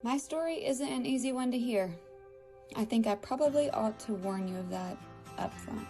My story isn't an easy one to hear. I think I probably ought to warn you of that up front.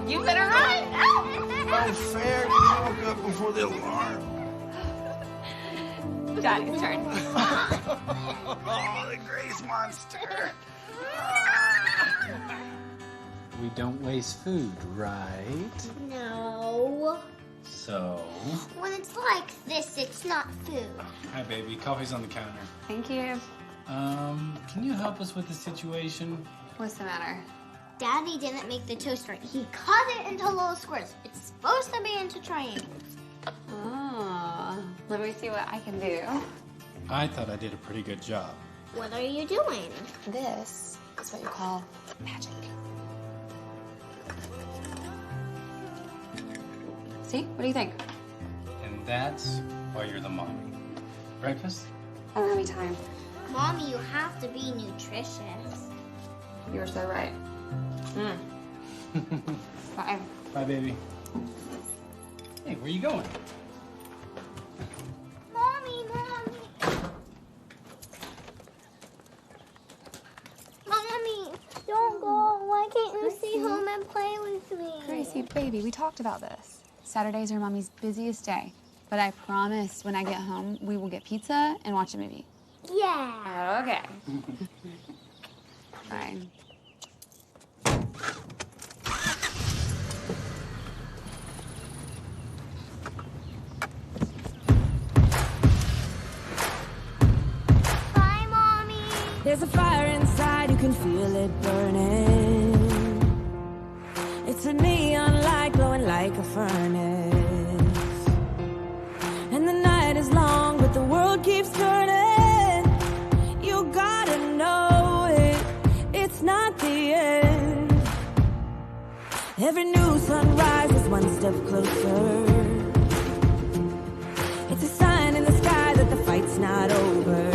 You better run! Unfair, you woke up before the alarm. Daddy's turn. Oh, the Grace Monster. We don't waste food, right? No. So? When it's like this, it's not food. Hi, baby. Coffee's on the counter. Thank you. Can you help us with the situation? What's the matter? Daddy didn't make the toast right. He cut it into little squares. It's supposed to be into triangles. Oh, let me see what I can do. I thought I did a pretty good job. What are you doing? This is what you call magic. See? What do you think? And that's why you're the mommy. Breakfast? I don't have any time. Mommy, you have to be nutritious. You were so right. Bye. Bye, baby. Hey, where you going? Mommy. Mommy, don't go. Why can't you stay home and play with me? Gracie, baby, we talked about this. Saturdays are Mommy's busiest day. But I promise when I get home, we will get pizza and watch a movie. Yeah. Okay. Fine. Bye, Mommy. There's a fire inside, you can feel it burning. It's a neon light glowing like a furnace. And the night is long, but the world keeps turning. You gotta know it, it's not the end. Every new sunrise is one step closer. It's a sign in the sky that the fight's not over.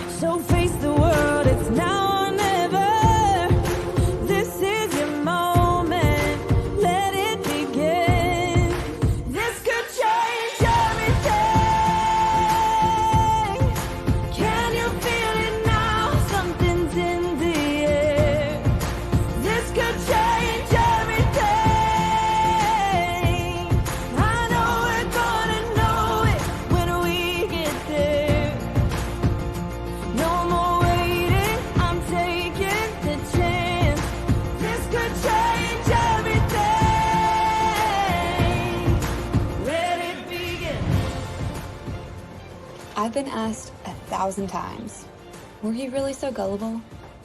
So face the world, it's now or never. This is your moment, let it begin. This could change everything. Can you feel it now? Something's in the air. This could change everything. I know we're gonna know it when we get there. No more waiting, I'm taking the chance. This could change everything. Let it begin. I've been asked 1,000 times, were you really so gullible?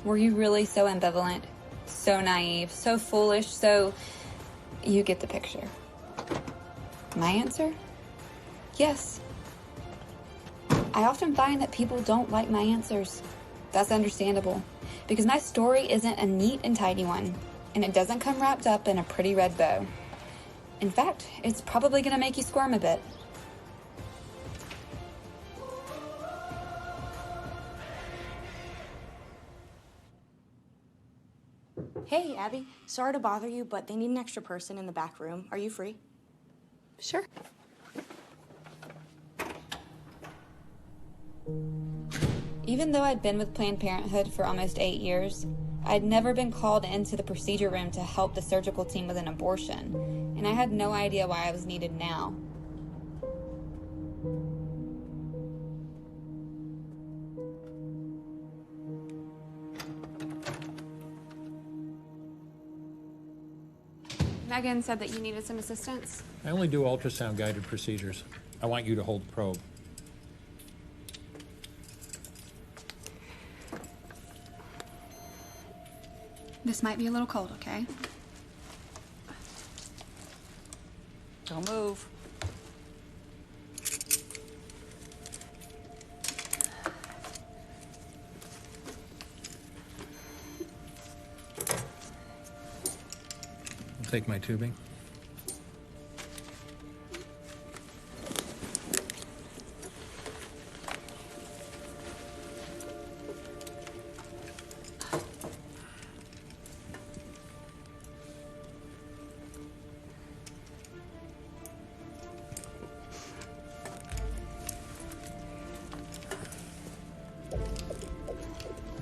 Were you really so ambivalent? So naive, so foolish, so... You get the picture. My answer? Yes. I often find that people don't like my answers. That's understandable, because my story isn't a neat and tidy one, and it doesn't come wrapped up in a pretty red bow. In fact, it's probably gonna make you squirm a bit. Hey, Abby. Sorry to bother you, but they need an extra person in the back room. Are you free? Sure. Even though I'd been with Planned Parenthood for almost 8 years, I'd never been called into the procedure room to help the surgical team with an abortion, and I had no idea why I was needed now. Megan said that you needed some assistance. I only do ultrasound-guided procedures. I want you to hold the probe. This might be a little cold, okay? Don't move. take my tubing?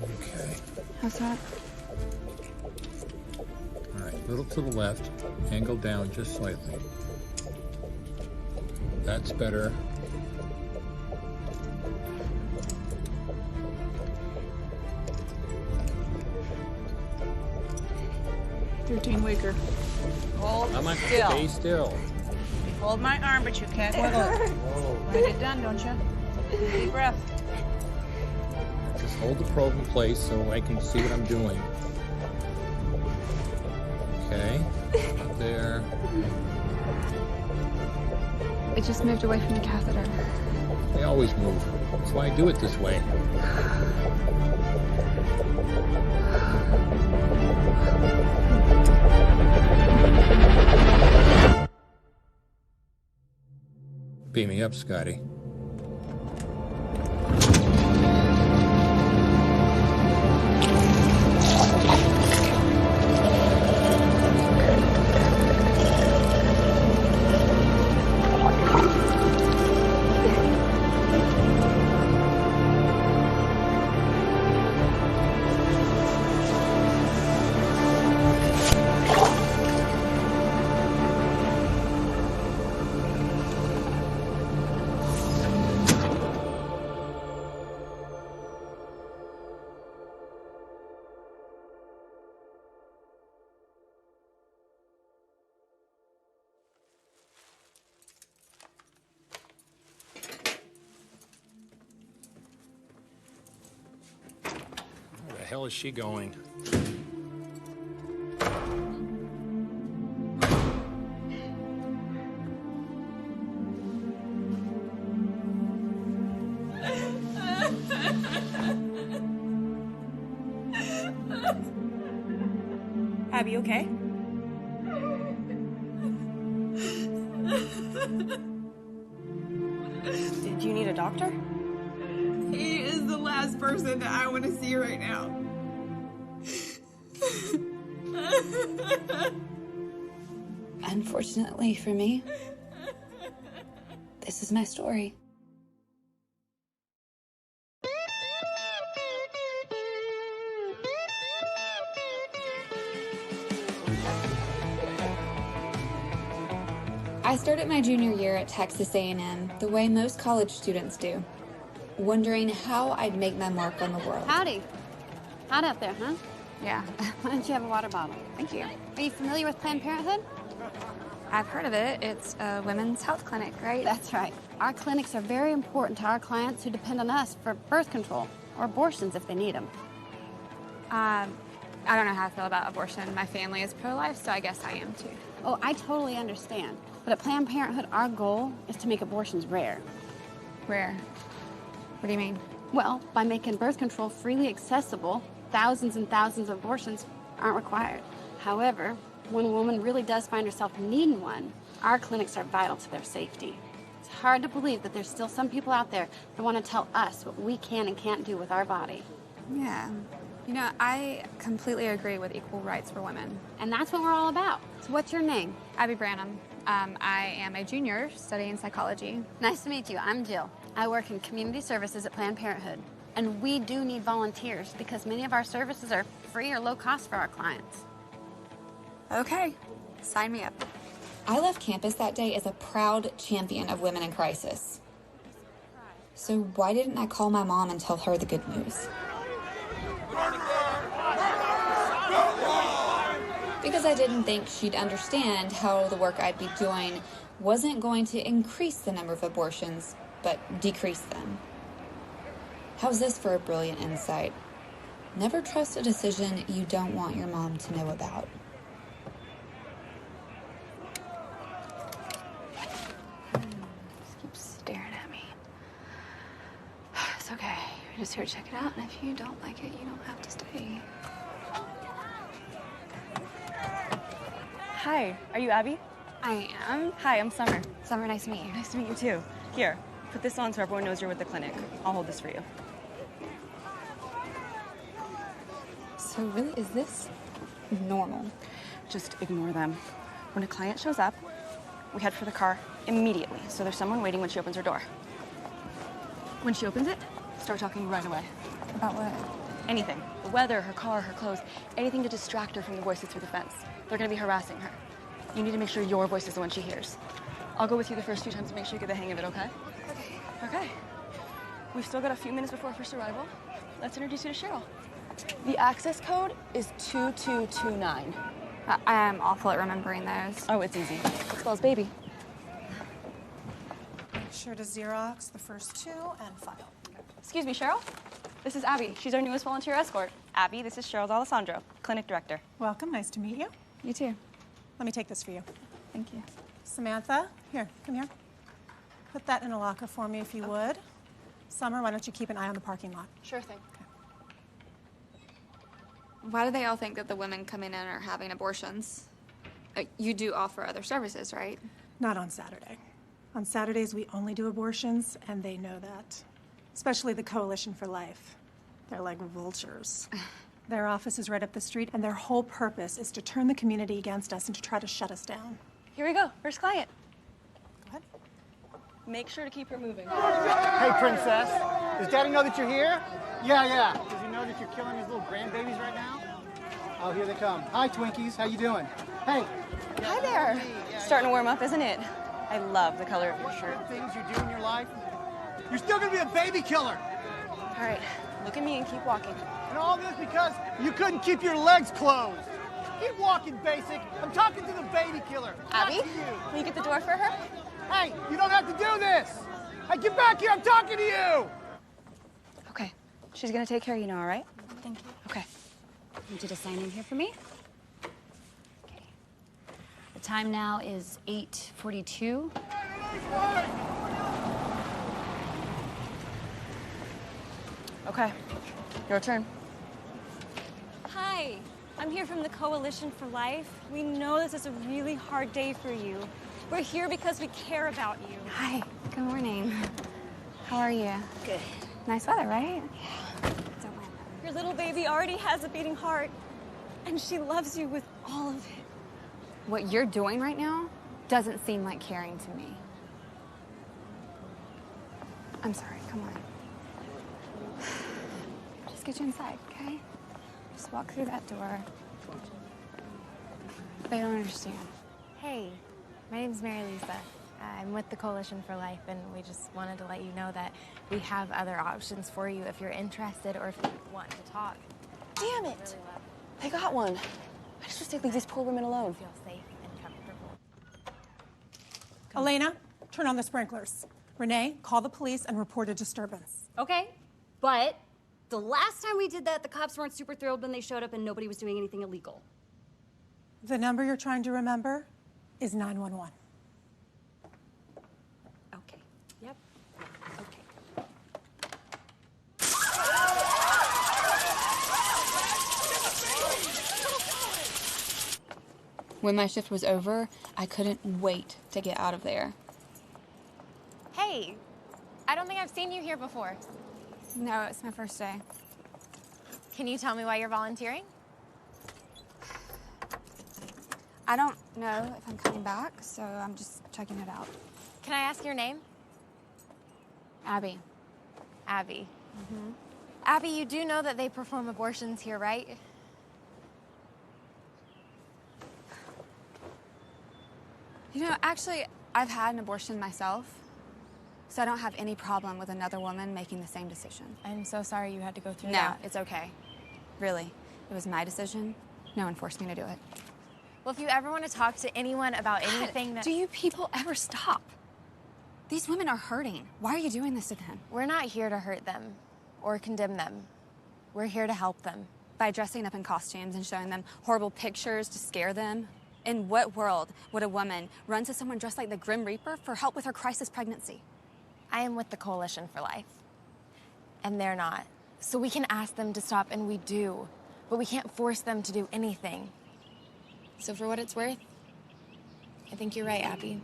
Okay. How's that? All right, a little to the left, angle down just slightly. That's better. Weaker. Hold I'm on, still. stay still. Hold my arm, but you can't wiggle it. Want to get done, don't you? Deep breath. Just hold the probe in place so I can see what I'm doing. Okay, up there. It just moved away from the catheter. They always move. That's why I do it this way. Beam me up, Scotty. Where the hell is she going? Abby, okay? Did you need a doctor? He is the last person that I want to see right now. Unfortunately for me, this is my story. I started my junior year at Texas A&M the way most college students do, wondering how I'd make my mark on the world. Howdy. Hot up there, huh? Yeah, Why don't you have a water bottle? thank you. Are you familiar with Planned Parenthood? I've heard of it. It's a women's health clinic, right? That's right. Our clinics are very important to our clients who depend on us for birth control or abortions if they need them. I don't know how I feel about abortion. My family is pro-life, so I guess I am too. Oh, I totally understand. But at Planned Parenthood, our goal is to make abortions rare. Rare? What do you mean? Well, by making birth control freely accessible, thousands and thousands of abortions aren't required. However, when a woman really does find herself needing one, our clinics are vital to their safety. It's hard to believe that there's still some people out there that want to tell us what we can and can't do with our body. Yeah. You know, I completely agree with equal rights for women. And that's what we're all about. So what's your name? Abby Branham. I am a junior studying psychology. Nice to meet you. I'm Jill. I work in community services at Planned Parenthood. And we do need volunteers because many of our services are free or low cost for our clients. Okay, sign me up. I left campus that day as a proud champion of women in crisis. So why didn't I call my mom and tell her the good news? Because I didn't think she'd understand how the work I'd be doing wasn't going to increase the number of abortions, but decrease them. How's this for a brilliant insight? Never trust a decision you don't want your mom to know about. Just keep staring at me. It's okay. You're just here to check it out, and if you don't like it, you don't have to stay. Hi, are you Abby? I am. Hi, I'm Summer. Summer, nice to meet you. Nice to meet you too. Here, put this on so everyone knows you're with the clinic. I'll hold this for you. So really, is this normal? Just ignore them. When a client shows up, we head for the car immediately, so there's someone waiting when she opens her door. When she opens it, start talking right away. About what? Anything. The weather, her car, her clothes, anything to distract her from the voices through the fence. They're gonna be harassing her. You need to make sure your voice is the one she hears. I'll go with you the first few times to make sure you get the hang of it, okay? Okay. Okay. We've still got a few minutes before first arrival. Let's introduce you to Cheryl. The access code is 2229. I am awful at remembering those. Oh, it's easy. It spells baby. Make sure to Xerox the first two and file. Excuse me, Cheryl. This is Abby. She's our newest volunteer escort. Abby, this is Cheryl Alessandro, clinic director. Welcome, nice to meet you. You too. Let me take this for you. Thank you. Samantha, here, come here. Put that in a locker for me if you would. Summer, why don't you keep an eye on the parking lot? Sure thing. Why do they all think that the women coming in are having abortions? You do offer other services, right? Not on Saturday. On Saturdays, we only do abortions, and they know that. Especially the Coalition for Life. They're like vultures. Their office is right up the street, and their whole purpose is to turn the community against us and to try to shut us down. Here we go. First client. Go ahead. Make sure to keep her moving. Hey, princess. Does Daddy know that you're here? Yeah. Does he know that you're killing his little grandbabies right now? Oh, here they come. Hi, Twinkies. How you doing? Hey. Hi there. Starting to warm up, isn't it? I love the color of your shirt. Things you do in your life. You're still gonna be a baby killer. All right, look at me and keep walking. And all this because you couldn't keep your legs closed. Keep walking, basic. I'm talking to the baby killer. Abby, not to you. will you get the door for her? Hey, you don't have to do this. Hey, get back here. I'm talking to you. Okay, she's gonna take care of you now, all right? Thank you. Okay. Need you to sign in here for me. Okay. The time now is 8:42. Okay, your turn. Hi, I'm here from the Coalition for Life. We know this is a really hard day for you. We're here because we care about you. Hi, good morning. How are you? Good. Nice weather, right? Yeah. Don't mind Your little baby already has a beating heart, and she loves you with all of it. What you're doing right now doesn't seem like caring to me. I'm sorry, come on. Just get you inside, okay? Just walk through that door. They don't understand. Hey, my name's Mary Lisa. I'm with the Coalition for Life, and we just wanted to let you know that we have other options for you if you're interested or if you want to talk. Damn it! I got one. I just wish they'd leave these poor women alone. Feel safe and comfortable. Elena, turn on the sprinklers. Renee, call the police and report a disturbance. Okay, but the last time we did that, the cops weren't super thrilled when they showed up and nobody was doing anything illegal. The number you're trying to remember is 911. Okay. Yep. Okay. When my shift was over, I couldn't wait to get out of there. Hey, I don't think I've seen you here before. No, it's my first day. Can you tell me why you're volunteering? I don't know if I'm coming back, so I'm just checking it out. Can I ask your name? Abby. Abby. Mm-hmm. Abby, you do know that they perform abortions here, right? You know, actually, I've had an abortion myself, so I don't have any problem with another woman making the same decision. I'm so sorry you had to go through No, that. it's okay. Really. It was my decision. No one forced me to do it. Well, if you ever want to talk to anyone about anything that... Do you people ever stop? These women are hurting. Why are you doing this to them? We're not here to hurt them or condemn them. We're here to help them. By dressing up in costumes and showing them horrible pictures to scare them? In what world would a woman run to someone dressed like the Grim Reaper for help with her crisis pregnancy? I am with the Coalition for Life, and they're not. So we can ask them to stop, and we do, but we can't force them to do anything. So for what it's worth, I think you're right, Abby.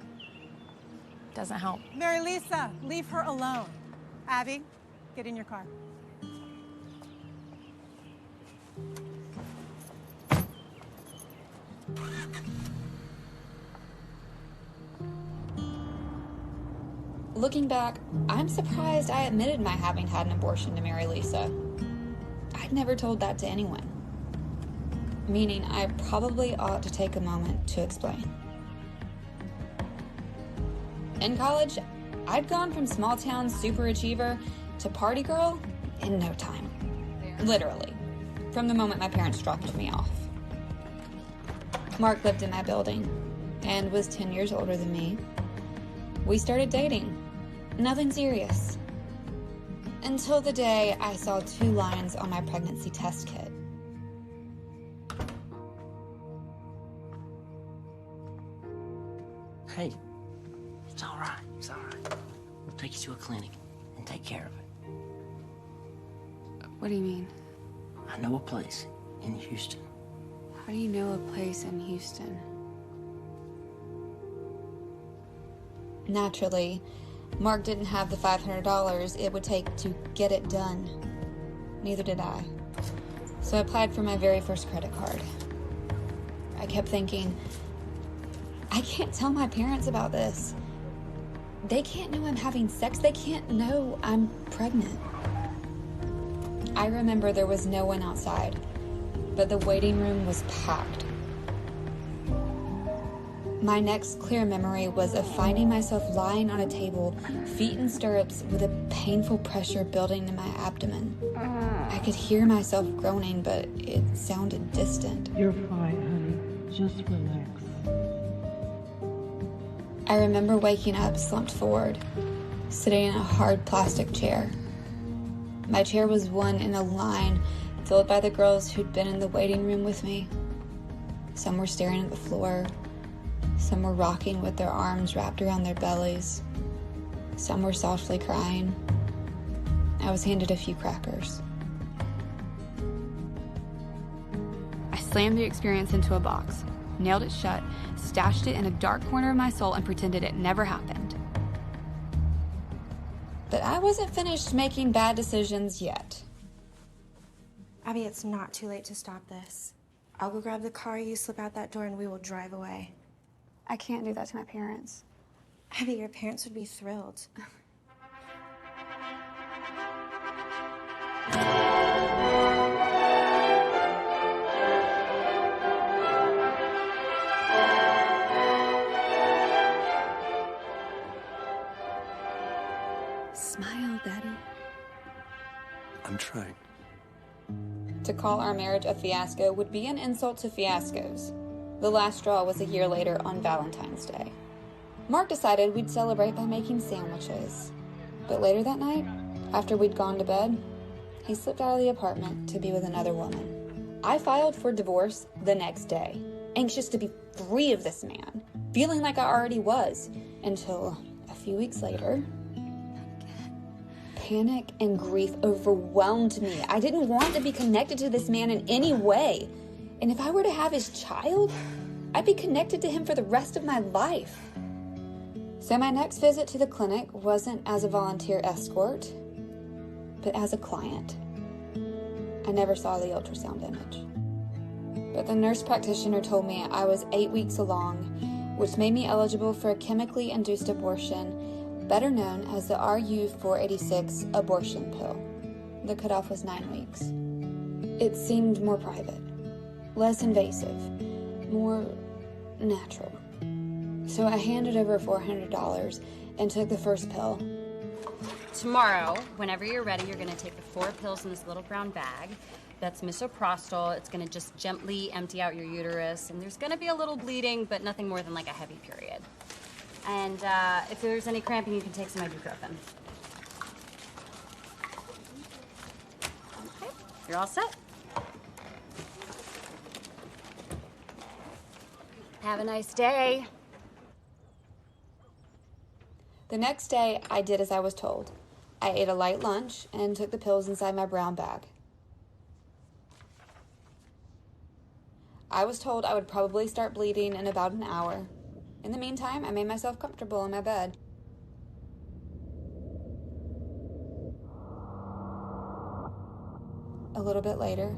Doesn't help. Mary Lisa, leave her alone. Abby, get in your car. Looking back, I'm surprised I admitted my having had an abortion to Mary Lisa. I'd never told that to anyone. Meaning I probably ought to take a moment to explain. In college, I'd gone from small town super achiever to party girl in no time. Literally, from the moment my parents dropped me off. Mark lived in my building and was 10 years older than me. We started dating. Nothing serious. Until the day I saw 2 lines on my pregnancy test kit. Hey, it's all right. It's all right. We'll take you to a clinic and take care of it. What do you mean? I know a place in Houston. How do you know a place in Houston? Naturally, Mark didn't have the $500 it would take to get it done. Neither did I. So I applied for my very first credit card. I kept thinking, I can't tell my parents about this. They can't know I'm having sex. They can't know I'm pregnant. I remember there was no one outside, but the waiting room was packed. My next clear memory was of finding myself lying on a table, feet in stirrups, with a painful pressure building in my abdomen. I could hear myself groaning, but it sounded distant. You're fine, honey. Just relax. I remember waking up slumped forward, sitting in a hard plastic chair. My chair was one in a line filled by the girls who'd been in the waiting room with me. Some were staring at the floor. Some were rocking with their arms wrapped around their bellies. Some were softly crying. I was handed a few crackers. I slammed the experience into a box, nailed it shut, stashed it in a dark corner of my soul, and pretended it never happened. But I wasn't finished making bad decisions yet. Abby, it's not too late to stop this. I'll go grab the car, you slip out that door, and we will drive away. I can't do that to my parents. Abby, your parents would be thrilled. Smile, Daddy. I'm trying. To call our marriage a fiasco would be an insult to fiascos. The last straw was a year later on Valentine's Day. Mark decided we'd celebrate by making sandwiches. But later that night, after we'd gone to bed, he slipped out of the apartment to be with another woman. I filed for divorce the next day, anxious to be free of this man, feeling like I already was, until a few weeks later, panic and grief overwhelmed me. I didn't want to be connected to this man in any way. And if I were to have his child, I'd be connected to him for the rest of my life. So my next visit to the clinic wasn't as a volunteer escort, but as a client. I never saw the ultrasound image. But the nurse practitioner told me I was 8 weeks along, which made me eligible for a chemically induced abortion, better known as the RU-486 abortion pill. The cutoff was 9 weeks. It seemed more private, less invasive, more natural. So I handed over $400 and took the first pill. Tomorrow, whenever you're ready, you're gonna take the 4 pills in this little brown bag. That's misoprostol. It's gonna just gently empty out your uterus, and there's gonna be a little bleeding, but nothing more than like a heavy period. And if there's any cramping, you can take some ibuprofen. Okay, you're all set. Have a nice day. The next day, I did as I was told. I ate a light lunch and took the pills inside my brown bag. I was told I would probably start bleeding in about an hour. In the meantime, I made myself comfortable in my bed. A little bit later,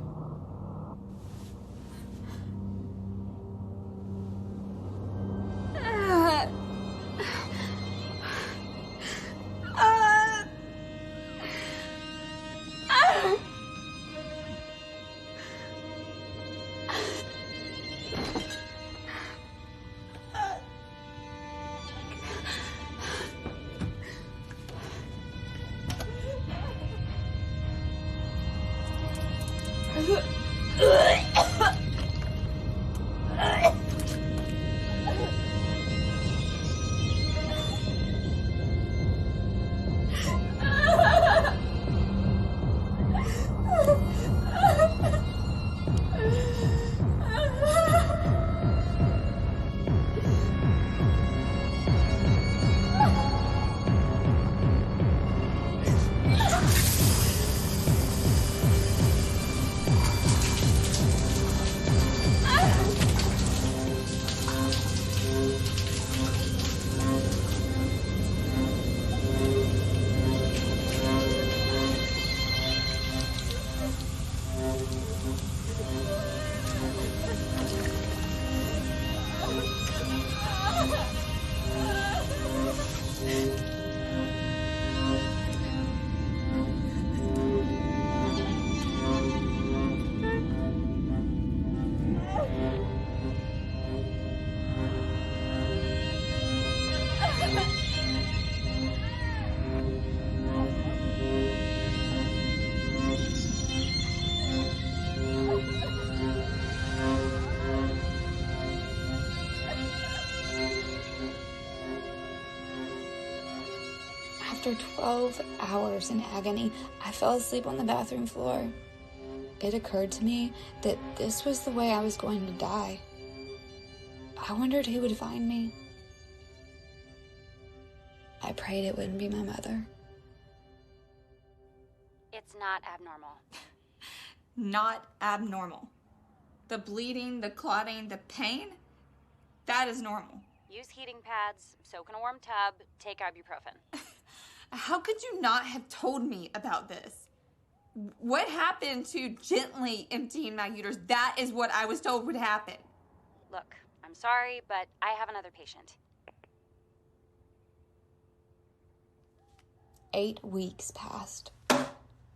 after 12 hours in agony, I fell asleep on the bathroom floor. It occurred to me that this was the way I was going to die. I wondered who would find me. I prayed it wouldn't be my mother. It's not abnormal. Not abnormal. The bleeding, the clotting, the pain, that is normal. Use heating pads, soak in a warm tub, take ibuprofen. How could you not have told me about this? What happened to gently emptying my uterus? That is what I was told would happen. Look, I'm sorry, but I have another patient. 8 weeks passed.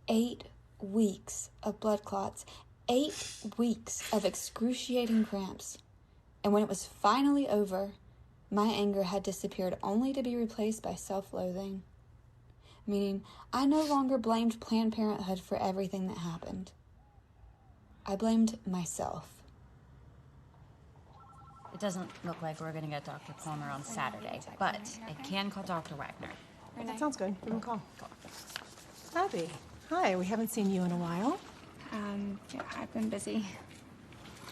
8 weeks of blood clots. 8 weeks of excruciating cramps. And when it was finally over, my anger had disappeared only to be replaced by self-loathing. Meaning, I no longer blamed Planned Parenthood for everything that happened. I blamed myself. It doesn't look like we're gonna get Dr. Palmer on Saturday, but I can call Dr. Wagner. That sounds good. Give him a call. Abby, hi. We haven't seen you in a while. Yeah, I've been busy.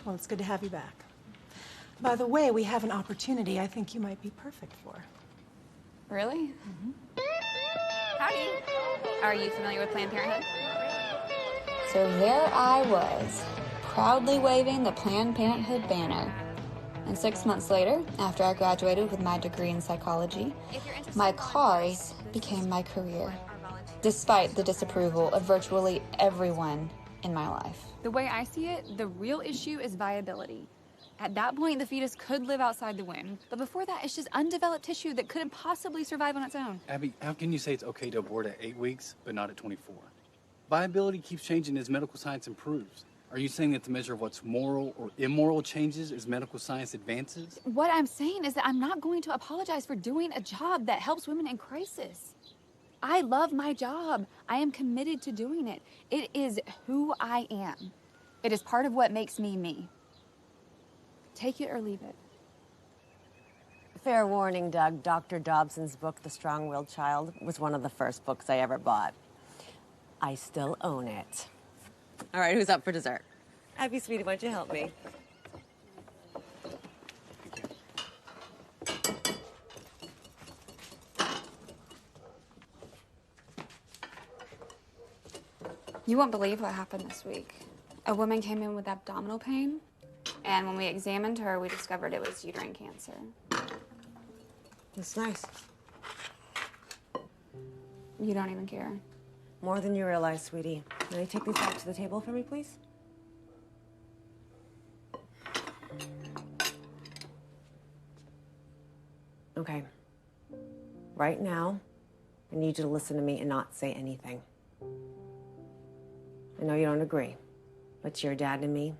Well, it's good to have you back. By the way, we have an opportunity I think you might be perfect for. Really? Howdy. Are you familiar with Planned Parenthood? So there I was, proudly waving the Planned Parenthood banner. And 6 months later, after I graduated with my degree in psychology, my cause became my career, despite the disapproval of virtually everyone in my life. The way I see it, the real issue is viability. At that point, the fetus could live outside the womb, but before that, it's just undeveloped tissue that couldn't possibly survive on its own. Abby, how can you say it's okay to abort at 8 weeks, but not at 24? Viability keeps changing as medical science improves. Are you saying that the measure of what's moral or immoral changes as medical science advances? What I'm saying is that I'm not going to apologize for doing a job that helps women in crisis. I love my job. I am committed to doing it. It is who I am. It is part of what makes me me. Take it or leave it. Fair warning, Doug. Dr. Dobson's book, The Strong-Willed Child, was one of the first books I ever bought. I still own it. All right, who's up for dessert? Abby, sweetie, why don't you help me? You won't believe what happened this week. A woman came in with abdominal pain, and when we examined her, we discovered it was uterine cancer. It's nice. You don't even care. More than you realize, sweetie. Can you take these back to the table for me, please? Okay. Right now, I need you to listen to me and not say anything. I know you don't agree, but to your dad and me,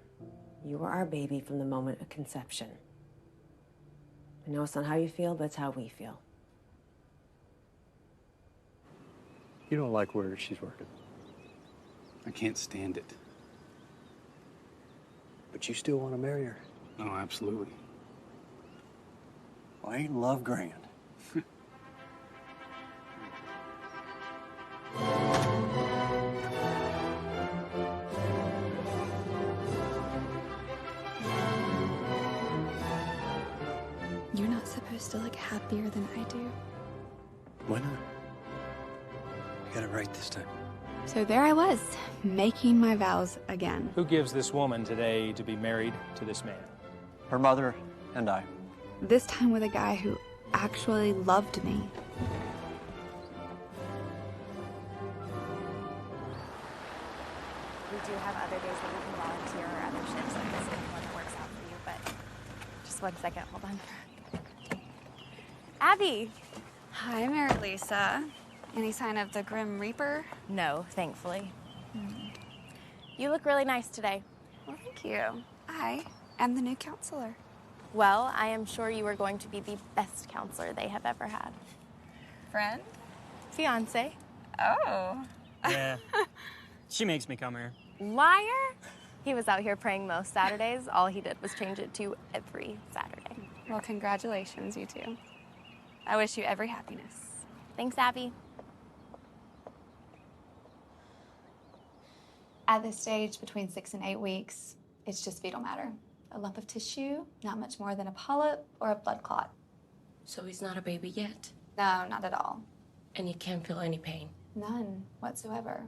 you were our baby from the moment of conception. I know it's not how you feel, but it's how we feel. You don't like where she's working. I can't stand it. But you still want to marry her? Oh, absolutely. Well, ain't love grand? You're not supposed to look happier than I do. Why not? I got it right this time. So there I was, making my vows again. Who gives this woman today to be married to this man? Her mother and I. This time with a guy who actually loved me. We do have other days that we can volunteer or other shifts like this if one works out for you, but just 1 second, hold on. Abby! Hi, Mary Lisa. Any sign of the Grim Reaper? No, thankfully. You look really nice today. Well, thank you. I am the new counselor. Well, I am sure you are going to be the best counselor they have ever had. Friend? Fiance. Oh. Yeah. She makes me come here. Liar! He was out here praying most Saturdays. All he did was change it to every Saturday. Well, congratulations, you two. I wish you every happiness. Thanks, Abby. At this stage, between 6 and 8 weeks, it's just fetal matter. A lump of tissue, not much more than a polyp or a blood clot. So he's not a baby yet? No, not at all. And you can't feel any pain? None whatsoever.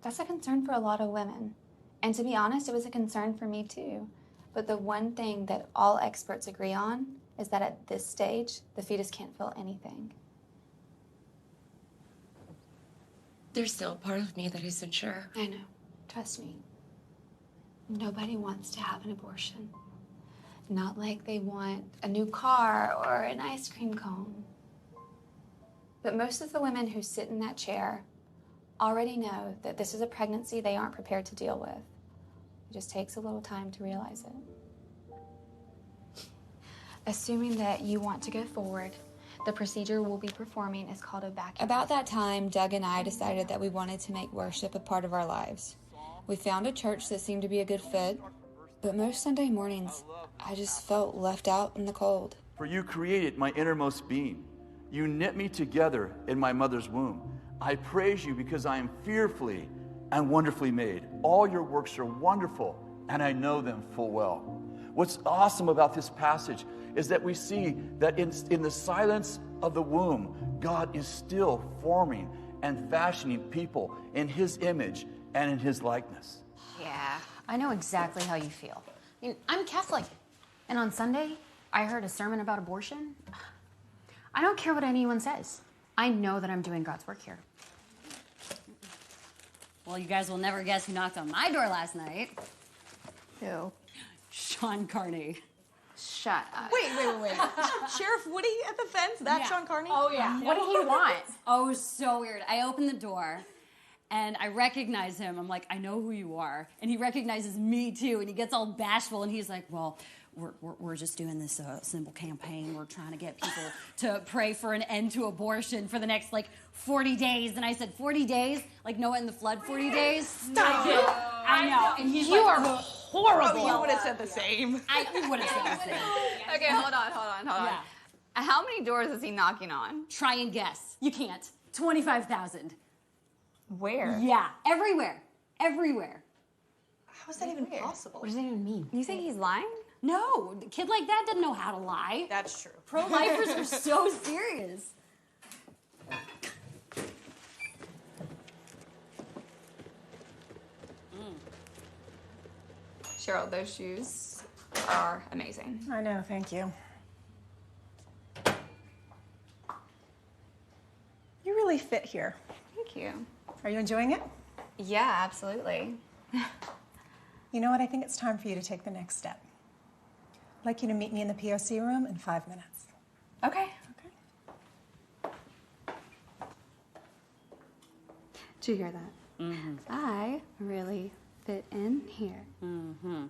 That's a concern for a lot of women. And to be honest, it was a concern for me too. But the one thing that all experts agree on is that at this stage, the fetus can't feel anything. There's still a part of me that isn't sure. I know. Trust me. Nobody wants to have an abortion. Not like they want a new car or an ice cream cone. But most of the women who sit in that chair already know that this is a pregnancy they aren't prepared to deal with. It just takes a little time to realize it. Assuming that you want to go forward, the procedure we'll be performing is called a vacuum. About that time, Doug and I decided that we wanted to make worship a part of our lives. We found a church that seemed to be a good fit, but most Sunday mornings, I just felt left out in the cold. For you created my innermost being. You knit me together in my mother's womb. I praise you because I am fearfully and wonderfully made. All your works are wonderful, and I know them full well. What's awesome about this passage is that we see that in the silence of the womb, God is still forming and fashioning people in his image and in his likeness. Yeah, I know exactly how you feel. I mean, I'm Catholic, and on Sunday, I heard a sermon about abortion. I don't care what anyone says. I know that I'm doing God's work here. Well, you guys will never guess who knocked on my door last night. Who? Sean Carney. Shut up. Wait. Sheriff Woody at the fence? That's Sean Carney? Oh, yeah. What did he want? Oh, it was so weird. I opened the door, and I recognize him. I'm like, I know who you are. And he recognizes me, too, and he gets all bashful, and he's like, well, we're just doing this simple campaign. We're trying to get people to pray for an end to abortion for the next, 40 days. And I said, 40 days? Like Noah in the flood, 40 days? Stop it. I know. And he's You like, are horrible. You would have said the same. I would have said the same. Okay, hold on. Yeah. How many doors is he knocking on? Try and guess. You can't. 25,000. Where? Yeah, everywhere. How is that even possible? What does that even mean? You think he's lying? No, a kid like that doesn't know how to lie. That's true. Pro-lifers are so serious. Cheryl, those shoes are amazing. I know, thank you. really fit here. Thank you. Are you enjoying it? Yeah, absolutely. You know what? I think it's time for you to take the next step. I'd like you to meet me in the POC room in 5 minutes. Okay. Did you hear that? Mm-hmm. I really fit in here. Mm-hmm.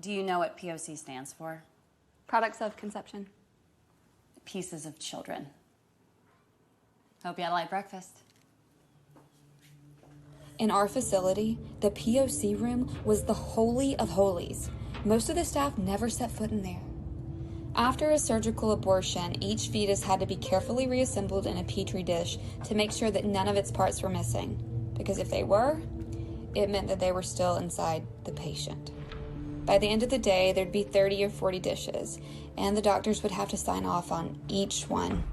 Do you know what POC stands for? Products of conception. Pieces of children. Hope you had a light breakfast. In our facility, the POC room was the holy of holies. Most of the staff never set foot in there. After a surgical abortion, each fetus had to be carefully reassembled in a petri dish to make sure that none of its parts were missing. Because if they were, it meant that they were still inside the patient. By the end of the day, there'd be 30 or 40 dishes, and the doctors would have to sign off on each one.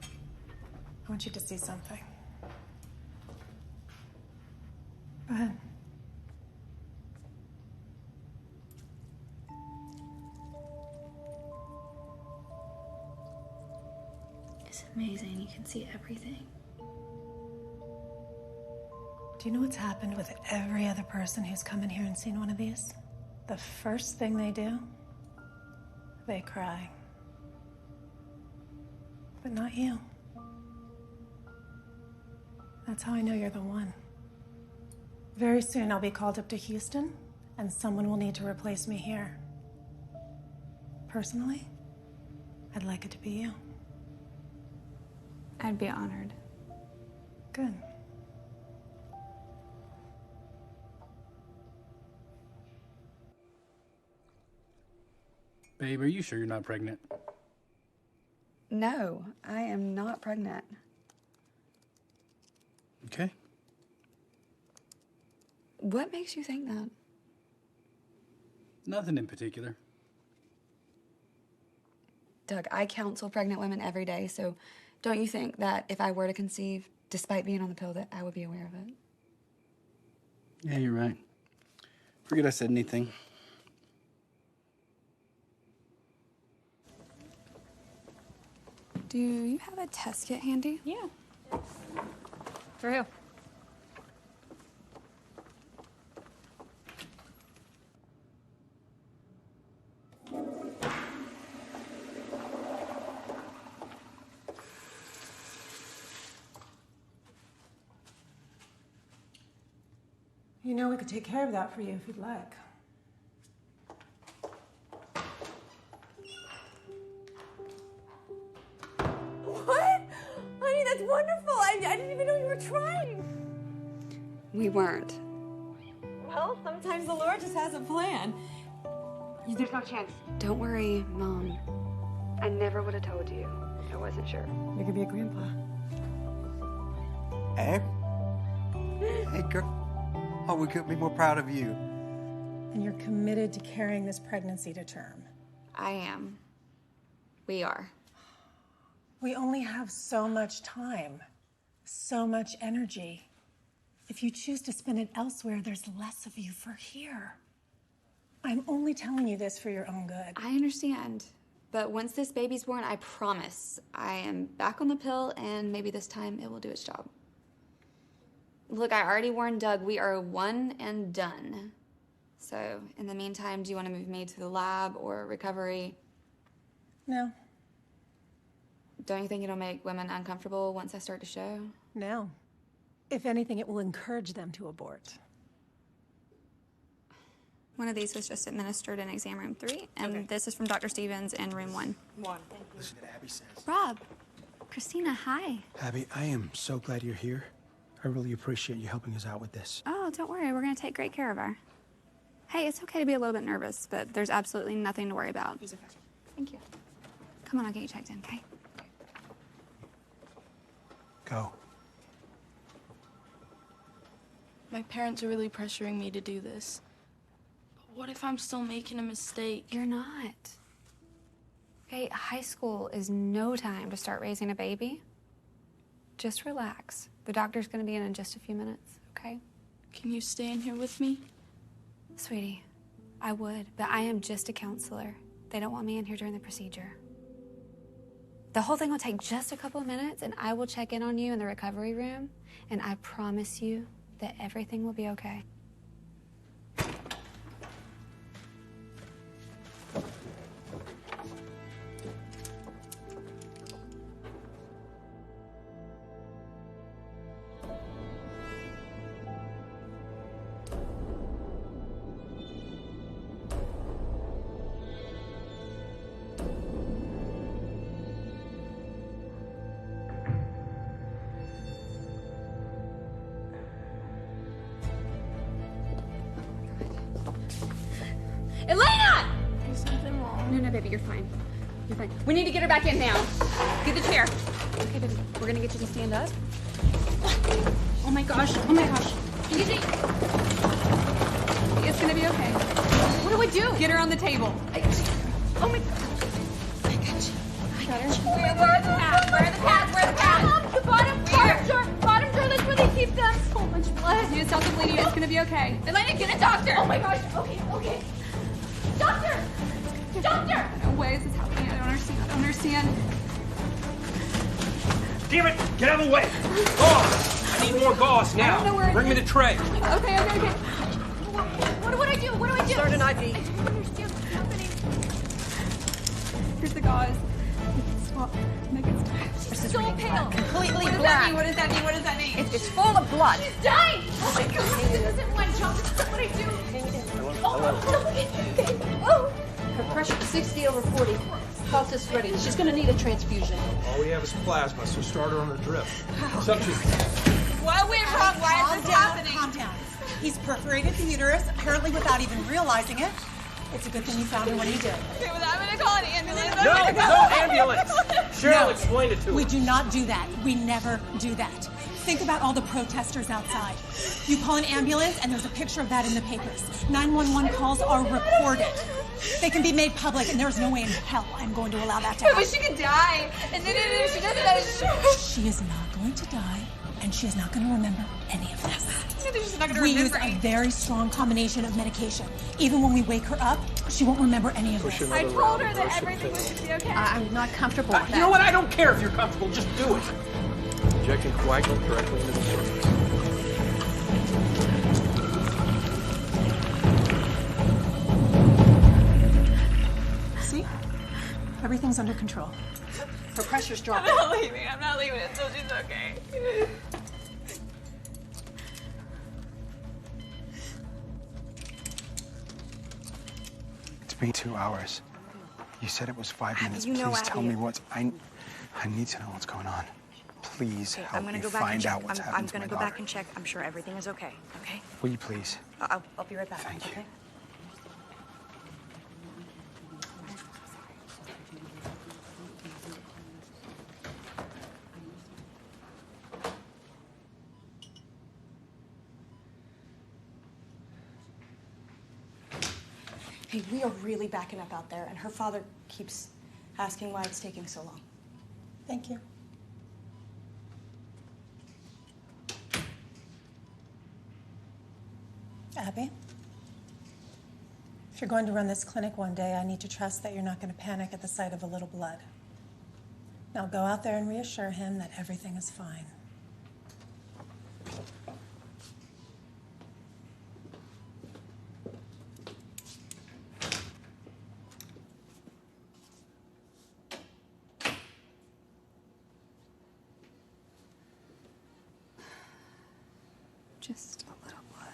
I want you to see something. Go ahead. It's amazing. You can see everything. Do you know what's happened with every other person who's come in here and seen one of these? The first thing they do, they cry. But not you. That's how I know you're the one. Very soon I'll be called up to Houston, and someone will need to replace me here. Personally, I'd like it to be you. I'd be honored. Good. Babe, are you sure you're not pregnant? No, I am not pregnant. Okay. What makes you think that? Nothing in particular. Doug, I counsel pregnant women every day, so don't you think that if I were to conceive, despite being on the pill, that I would be aware of it? Yeah, you're right. Forget I said anything. Do you have a test kit handy? Yeah. For who? You know, we could take care of that for you if you'd like. What? Honey, that's wonderful. I didn't even know you were trying. We weren't. Well, sometimes the Lord just has a plan. There's no chance. Don't worry, Mom. I never would have told you if I wasn't sure. You're gonna be a grandpa. Hey? Hey, girl. Oh, we couldn't be more proud of you. And you're committed to carrying this pregnancy to term. I am. We are. We only have so much time, so much energy. If you choose to spend it elsewhere, there's less of you for here. I'm only telling you this for your own good. I understand. But once this baby's born, I promise I am back on the pill, and maybe this time it will do its job. Look, I already warned Doug, we are one and done. So, in the meantime, do you want to move me to the lab or recovery? No. Don't you think it'll make women uncomfortable once I start to show? No. If anything, it will encourage them to abort. One of these was just administered in exam room 3, and this is from Dr. Stevens in room 1. Thank you. Listen to what Abby says. Rob, Christina, hi. Abby, I am so glad you're here. I really appreciate you helping us out with this. Oh, don't worry. We're going to take great care of her. Hey, it's okay to be a little bit nervous, but there's absolutely nothing to worry about. Thank you. Come on, I'll get you checked in, okay? Go. My parents are really pressuring me to do this. But what if I'm still making a mistake? You're not. Okay, high school is no time to start raising a baby. Just relax. The doctor's gonna be in just a few minutes, okay? Can you stay in here with me? Sweetie, I would, but I am just a counselor. They don't want me in here during the procedure. The whole thing will take just a couple of minutes, and I will check in on you in the recovery room, and I promise you that everything will be okay. Elena! Is something wrong? No, baby, you're fine. You're fine. We need to get her back in now. Get the chair. Okay, baby, we're gonna get you to stand up. Oh my gosh, oh my gosh. Easy. It's gonna be okay. What do I do? Get her on the table. Oh my gosh. I got you. I got her. Where are the pads? Where are the pads? Where are the pads? The bottom drawer. Bottom drawer, that's where they keep them. So much blood. You stop the bleeding, it's gonna be okay. Elena, get a doctor. Oh my gosh, okay. Doctor! Doctor! No way is this happening. I don't understand. Damn it! Get out of the way! Gauze! I need more gauze now. I don't know where Bring me the tray. Okay. What do I do? Start an IV. I don't understand what's happening. Here's the gauze. Make it stop. She's so pale. Completely black. black. What does that mean? It's full of blood. She's dying! Oh my god, this isn't one job. This is what I do. Oh. Her pressure 60/40. Pulse is ready. She's going to need a transfusion. All we have is plasma, so start her on a drip. Suction. What went wrong? Why is this happening? Calm down. He's perforated the uterus, apparently without even realizing it. It's a good thing you found her when you did. Okay, well, I'm gonna call an ambulance. No ambulance. Cheryl, explain it to We her. do not do that. We never do that. Think about all the protesters outside. You call an ambulance, and there's a picture of that in the papers. 911 calls are recorded. They can be made public, and there's no way in hell I'm going to allow that to happen. But she could die. And then if she doesn't die, She is not going to die, and she is not going to remember any of this. she's not gonna We use remember. a very strong combination of medication. Even when we wake her up, she won't remember any of this. I told her that everything was gonna be okay. I'm not comfortable with that. You know what? I don't care if you're comfortable. Just do it. Injecting coagulant directly into the cervix. See? Everything's under control. Her pressure's I'm dropping. not leaving. I'm not leaving until she's okay. It's been 2 hours. You said it was 5 minutes. you know, Please tell me Abby. what's... I need to know what's going on. Please Okay, help I'm gonna me go back and find check. out what's I'm happened to gonna my go daughter. back and check. I'm sure everything is okay. Okay? Will you please? I'll be right back. Thank you. Okay? Hey, we are really backing up out there, and her father keeps asking why it's taking so long. Thank you. Abby, if you're going to run this clinic one day, I need to trust that you're not going to panic at the sight of a little blood. Now go out there and reassure him that everything is fine. Just a little blood.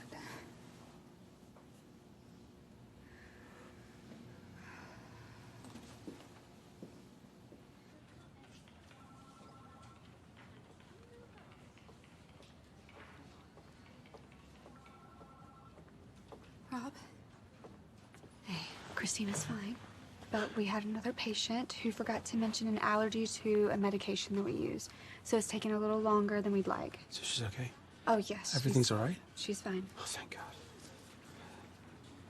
Rob? Hey, Christina's fine. But we had another patient who forgot to mention an allergy to a medication that we use. So it's taking a little longer than we'd like. So she's okay? Oh, yes. Everything's all right? She's fine. Oh, thank God.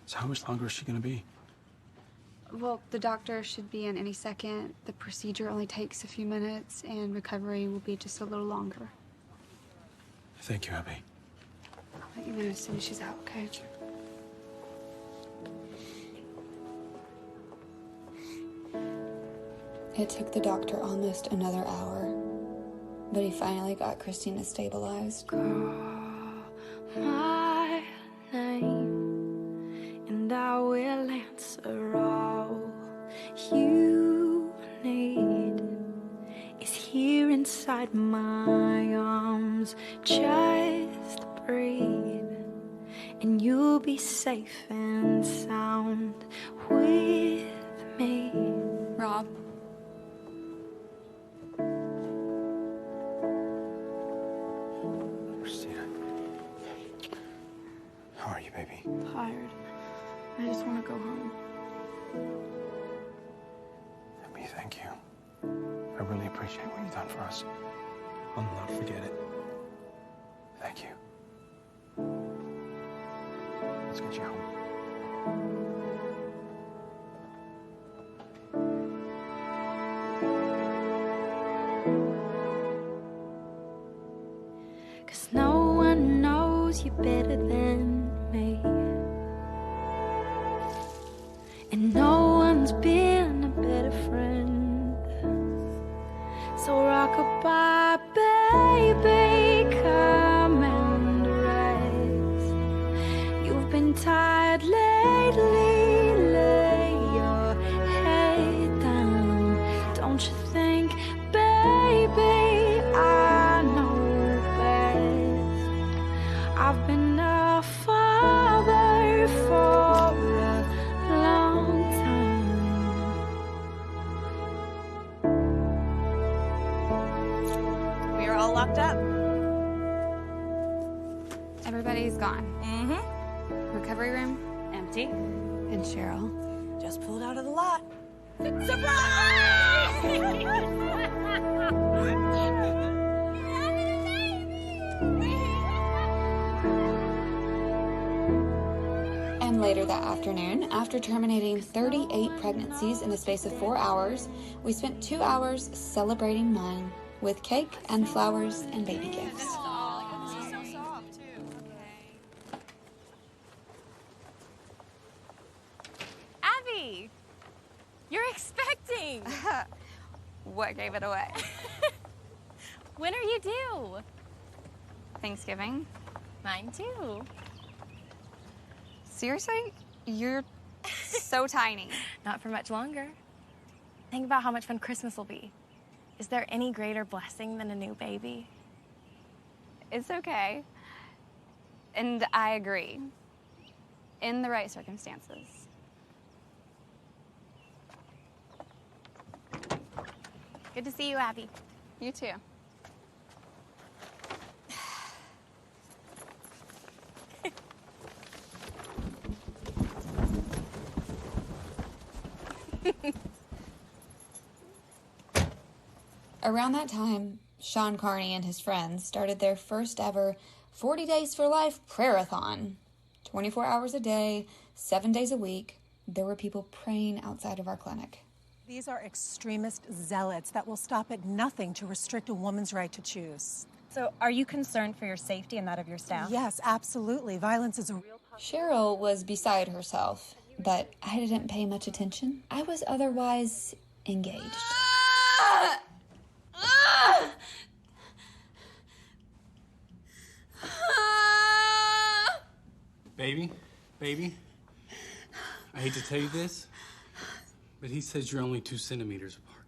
So how much longer is she going to be? Well, the doctor should be in any second. The procedure only takes a few minutes, and recovery will be just a little longer. Thank you, Abby. I'll let you know as soon as she's out, okay? It took the doctor almost another hour, but he finally got Christina stabilized. My name, and I will answer all you need is here inside my arms. Just breathe, and you'll be safe and sound with me. Rob. Christina. How are you, baby? Tired. I just want to go home. Abby, thank you. I really appreciate what you've done for us. I'll not forget it. Thank you. Let's get you home. Cause no one knows you better than me. And no one's been a better friend. So rock-a-bye, baby, come and rest. You've been tired lately, lay your head down. Don't you think, baby, I know best. I've been a father for a long time. We are all locked up. Everybody's gone. Mm-hmm. Recovery room? Empty. And Cheryl? Just pulled out of the lot. And later that afternoon, after terminating 38 pregnancies in the space of 4 hours, we spent 2 hours celebrating mine with cake and flowers and baby gifts. Abby, you're expecting. What gave it away? When are you due? Thanksgiving? Mine too. Seriously? You're so tiny. Not for much longer. Think about how much fun Christmas will be. Is there any greater blessing than a new baby? It's okay. And I agree. In the right circumstances. Good to see you, Abby. You too. Around that time, Sean Carney and his friends started their first ever 40 Days for Life prayer-a-thon. 24 hours a day, 7 days a week, there were people praying outside of our clinic. These are extremist zealots that will stop at nothing to restrict a woman's right to choose. So are you concerned for your safety and that of your staff? Yes, absolutely. Violence is a real problem. Cheryl was beside herself, but I didn't pay much attention. I was otherwise engaged. Baby, I hate to tell you this, but he says you're only 2 centimeters apart.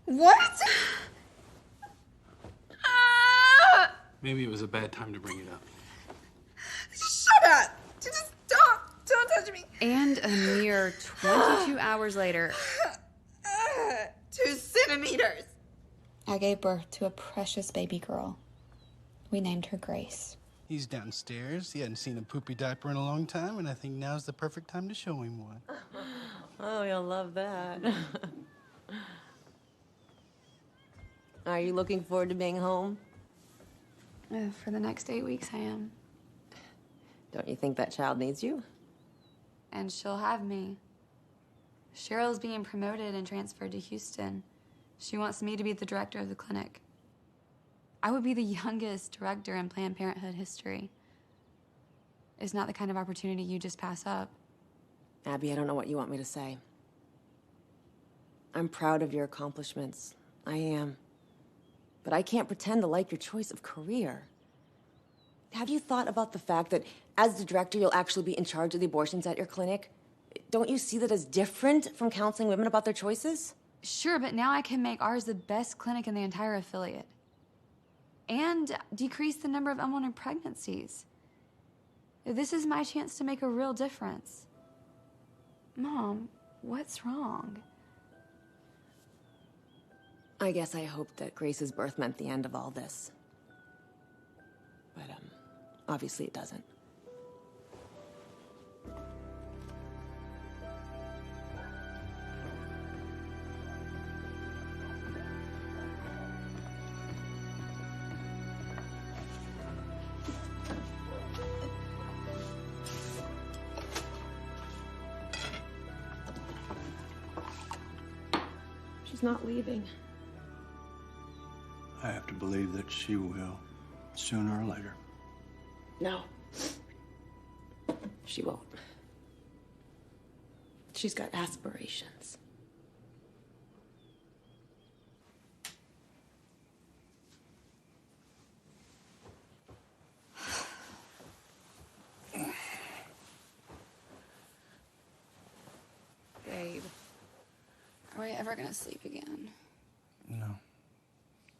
What? Maybe it was a bad time to bring it up. Shut up! Just don't touch me. And a mere 22 hours later, 2 centimeters. I gave birth to a precious baby girl. We named her Grace. He's downstairs. He hadn't seen a poopy diaper in a long time, and I think now's the perfect time to show him one. Oh, you'll love that. Are you looking forward to being home? for the next 8 weeks, I am. Don't you think that child needs you? And she'll have me. Cheryl's being promoted and transferred to Houston. She wants me to be the director of the clinic. I would be the youngest director in Planned Parenthood history. It's not the kind of opportunity you just pass up. Abby, I don't know what you want me to say. I'm proud of your accomplishments. I am. But I can't pretend to like your choice of career. Have you thought about the fact that as the director, you'll actually be in charge of the abortions at your clinic? Don't you see that as different from counseling women about their choices? Sure, but now I can make ours the best clinic in the entire affiliate. And decrease the number of unwanted pregnancies. This is my chance to make a real difference. Mom, what's wrong? I guess I hoped that Grace's birth meant the end of all this. But, obviously it doesn't. She's not leaving. I have to believe that she will, sooner or later. No. She won't. She's got aspirations. Babe, are we ever gonna sleep again? No.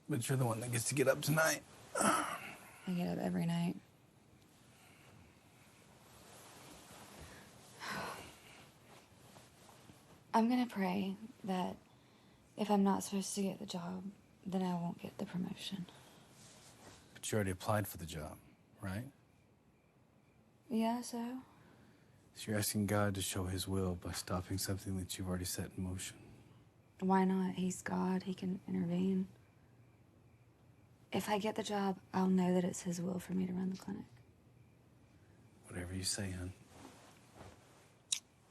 But you're the one that gets to get up tonight. I get up every night. I'm gonna pray that if I'm not supposed to get the job, then I won't get the promotion. But you already applied for the job, right? Yeah, so? So you're asking God to show his will by stopping something that you've already set in motion. Why not? He's God. He can intervene. If I get the job, I'll know that it's his will for me to run the clinic. Whatever you say, hon.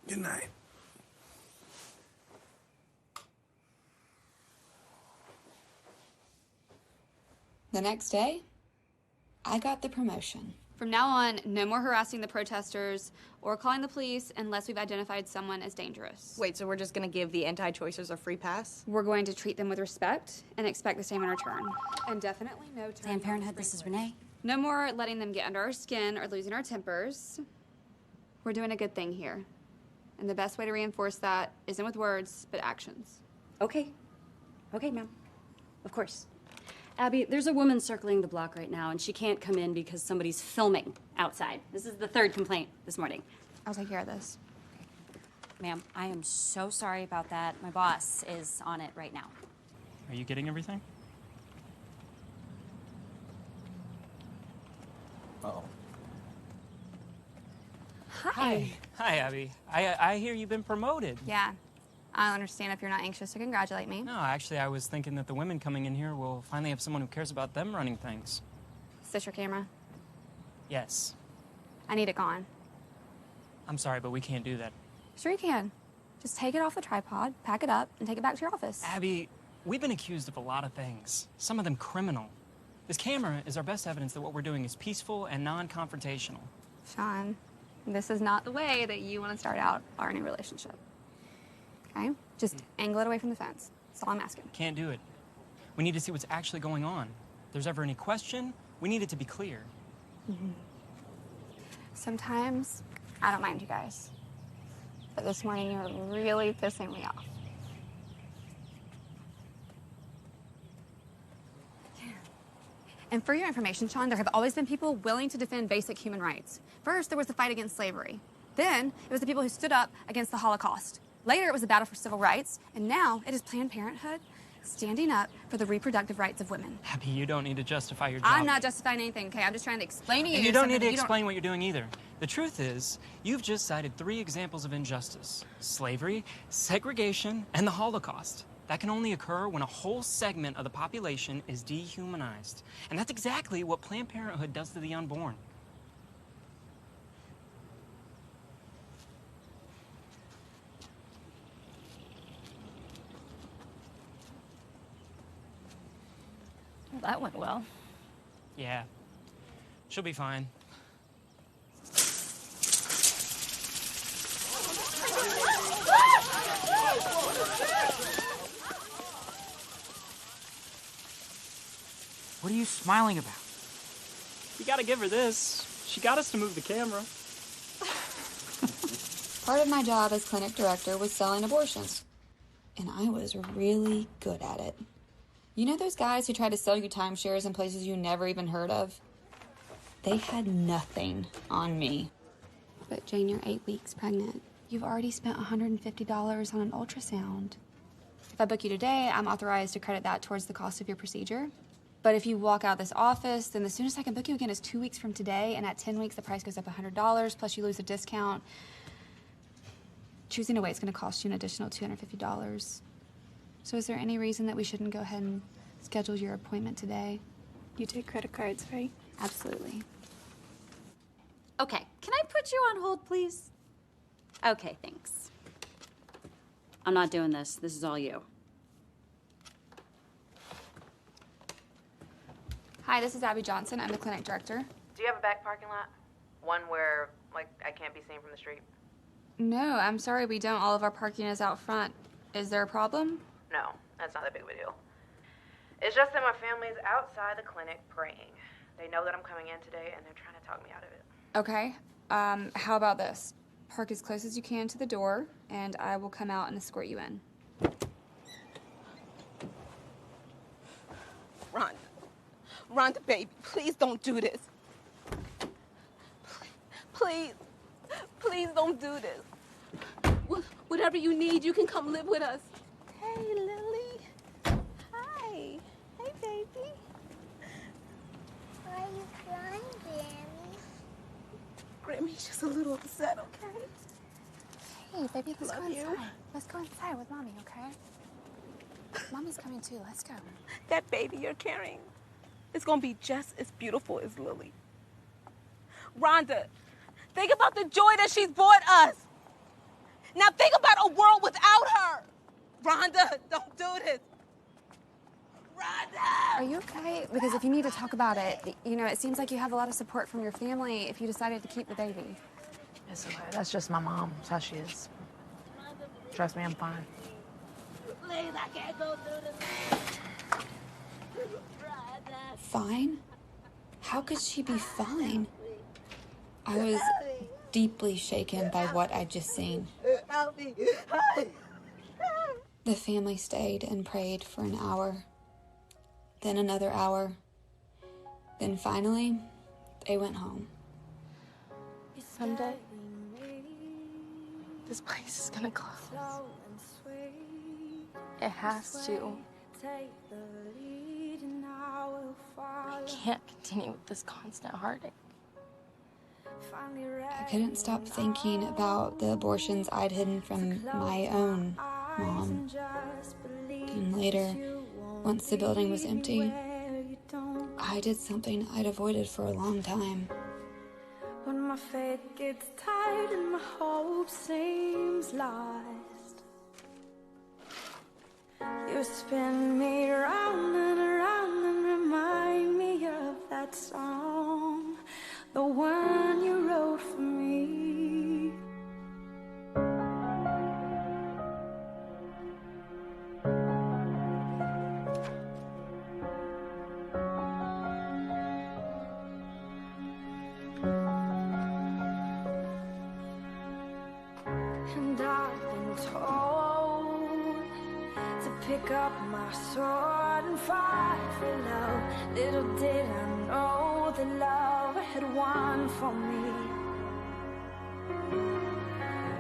Good night. The next day, I got the promotion. From now on, no more harassing the protesters or calling the police unless we've identified someone as dangerous. Wait, so we're just gonna give the anti-choicers a free pass? We're going to treat them with respect and expect the same in return. And definitely no Planned Parenthood, this is Renee. No more letting them get under our skin or losing our tempers. We're doing a good thing here. And the best way to reinforce that isn't with words, but actions. Okay. Okay, ma'am. Of course. Abby, there's a woman circling the block right now, and she can't come in because somebody's filming outside. This is the third complaint this morning. I'll take care of this. Ma'am, I am so sorry about that. My boss is on it right now. Are you getting everything? Uh-oh. Hi. Hi, Abby. I hear you've been promoted. Yeah. I don't understand if you're not anxious to congratulate me. No, actually, I was thinking that the women coming in here will finally have someone who cares about them running things. Is this your camera? Yes. I need it gone. I'm sorry, but we can't do that. Sure you can. Just take it off the tripod, pack it up, and take it back to your office. Abby, we've been accused of a lot of things, some of them criminal. This camera is our best evidence that what we're doing is peaceful and non-confrontational. Sean, this is not the way that you want to start out our new relationship. Okay? Just angle it away from the fence. That's all I'm asking. Can't do it. We need to see what's actually going on. If there's ever any question, we need it to be clear. Mm-hmm. Sometimes I don't mind you guys. But this morning you're really pissing me off. And for your information, Sean, there have always been people willing to defend basic human rights. First, there was the fight against slavery. Then, it was the people who stood up against the Holocaust. Later, it was the battle for civil rights. And now, it is Planned Parenthood standing up for the reproductive rights of women. Abby, you don't need to justify your job. I'm not justifying anything, okay? I'm just trying to explain to you. And you don't need to explain what you're doing either. The truth is, you've just cited 3 examples of injustice: slavery, segregation, and the Holocaust. That can only occur when a whole segment of the population is dehumanized. And that's exactly what Planned Parenthood does to the unborn. Well, that went well. Yeah. She'll be fine. What are you smiling about? You gotta give her this. She got us to move the camera. Part of my job as clinic director was selling abortions, and I was really good at it. You know those guys who try to sell you timeshares in places you never even heard of? They had nothing on me. But Jane, you're 8 weeks pregnant. You've already spent $150 on an ultrasound. If I book you today, I'm authorized to credit that towards the cost of your procedure. But if you walk out this office, then the soonest I can book you again is 2 weeks from today, and at 10 weeks, the price goes up $100, plus you lose a discount. Choosing to wait is going to cost you an additional $250. So is there any reason that we shouldn't go ahead and schedule your appointment today? You take credit cards, right? Absolutely. Okay, can I put you on hold, please? Okay, thanks. I'm not doing this. This is all you. Hi, this is Abby Johnson. I'm the clinic director. Do you have a back parking lot? One where, like, I can't be seen from the street? No, I'm sorry, we don't. All of our parking is out front. Is there a problem? No, that's not that big of a deal. It's just that my family's outside the clinic praying. They know that I'm coming in today, and they're trying to talk me out of it. Okay. How about this? Park as close as you can to the door, and I will come out and escort you in. Rhonda, baby, please don't do this. Please don't do this. Whatever you need, you can come live with us. Hey, Lily. Hi. Hey, baby. Why are you crying, Grammy? Grammy's just a little upset, okay? Hey, baby, let's go Love you. inside. Let's go inside with Mommy, okay? Mommy's coming too. Let's go. That baby you're carrying is gonna be just as beautiful as Lily. Rhonda, think about the joy that she's brought us. Now think about a world without her. Rhonda, don't do this. Rhonda! Are you okay? Because if you need to talk about it, you know, it seems like you have a lot of support from your family if you decided to keep the baby. It's okay. That's just my mom. That's how she is. Trust me, I'm fine. Please, I can't go through this. Fine? How could she be fine? I was deeply shaken by what I'd just seen. Help me. The family stayed and prayed for an hour, then another hour, then finally, they went home. Someday, this place is gonna close. It has to. We can't continue with this constant heartache. I couldn't stop thinking about the abortions I'd hidden from my own mom. And later, once the building was empty, I did something I'd avoided for a long time. When my faith gets tired and my hope seems lost, you spin me round and around and remind me of that song, the one you wrote for me. And I've been told to pick up my sword and fight for love. Little did I know that love had won for me.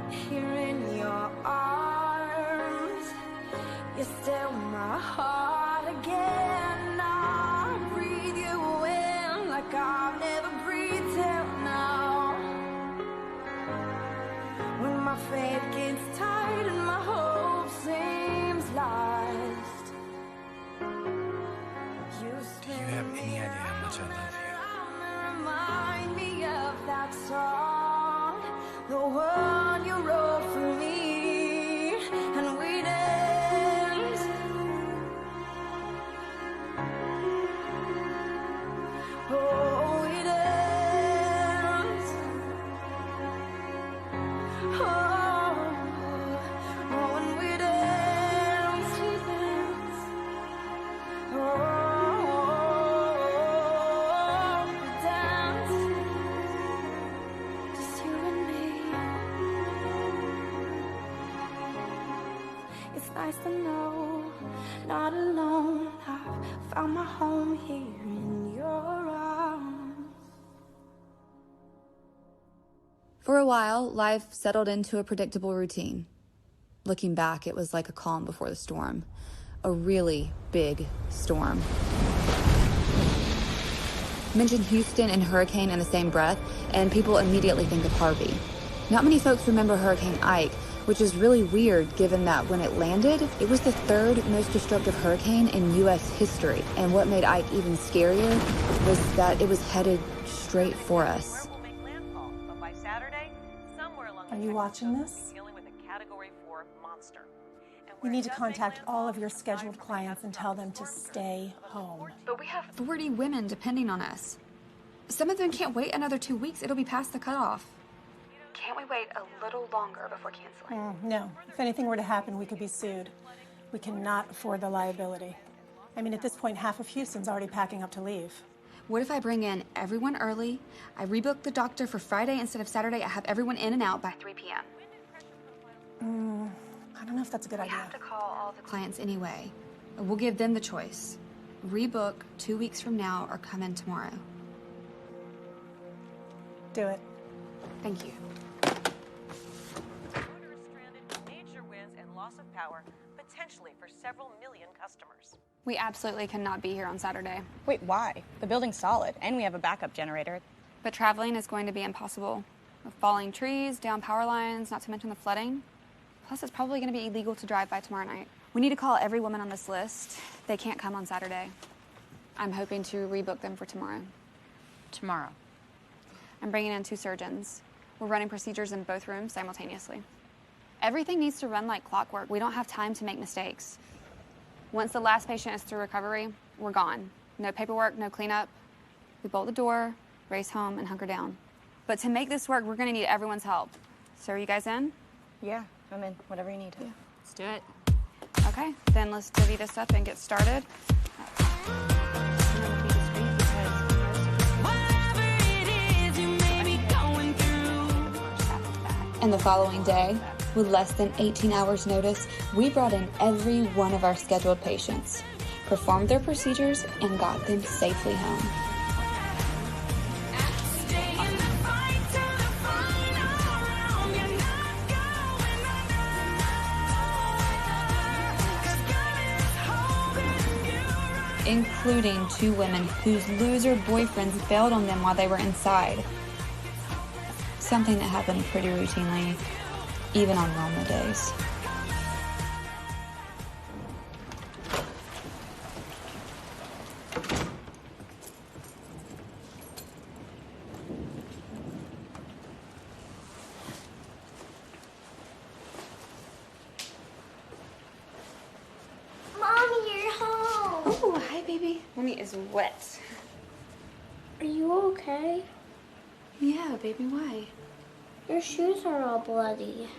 Here in your arms, you're still my heart again. I'll breathe you in like I've never breathed till now. When my faith gets tired and my hope seems lost, Do you have any idea how much I love you? remind me of that song, the one you wrote for me, and we'd end. Oh, we'd end. Oh, and we'd end, sweet ends. Oh. nice to know, not alone. I've found my home here in your arms. For a while, life settled into a predictable routine. Looking back, it was like a calm before the storm. A really big storm. Mention Houston and hurricane in the same breath, and people immediately think of Harvey. Not many folks remember Hurricane Ike, which is really weird given that when it landed, it was the third most destructive hurricane in U.S. history. And what made Ike even scarier was that it was headed straight for us. By Saturday, somewhere along Are you watching this? dealing with a Category 4 monster. You need to contact all of your scheduled clients and tell them to stay home. But we have 40 women depending on us. Some of them can't wait another 2 weeks. It'll be past the cutoff. Can't we wait a little longer before canceling? No. If anything were to happen, we could be sued. We cannot afford the liability. I mean, at this point, half of Houston's already packing up to leave. What if I bring in everyone early, I rebook the doctor for Friday instead of Saturday, I have everyone in and out by 3 p.m.? I don't know if that's a good idea. We have to call all the clients anyway. We'll give them the choice. Rebook 2 weeks from now or come in tomorrow. Do it. Thank you. Major winds and loss of power, potentially for several million customers. We absolutely cannot be here on Saturday. Wait, why? The building's solid, and we have a backup generator. But traveling is going to be impossible. With falling trees, down power lines, not to mention the flooding. Plus, it's probably going to be illegal to drive by tomorrow night. We need to call every woman on this list. They can't come on Saturday. I'm hoping to rebook them for tomorrow. Tomorrow? I'm bringing in 2 surgeons. We're running procedures in both rooms simultaneously. Everything needs to run like clockwork. We don't have time to make mistakes. Once the last patient is through recovery, we're gone. No paperwork, no cleanup. We bolt the door, race home, and hunker down. But to make this work, we're going to need everyone's help. So are you guys in? Yeah, I'm in. Whatever you need. Yeah. Let's do it. Okay, then let's divvy this up and get started. And the following day, with less than 18 hours notice, we brought in every one of our scheduled patients, performed their procedures, and got them safely home. Including 2 women whose loser boyfriends bailed on them while they were inside. Something that happened pretty routinely, even on normal days. Mommy, you're home. Oh, hi, baby. Mommy is wet. Are you okay? Yeah, baby, why? Your shoes are all bloody.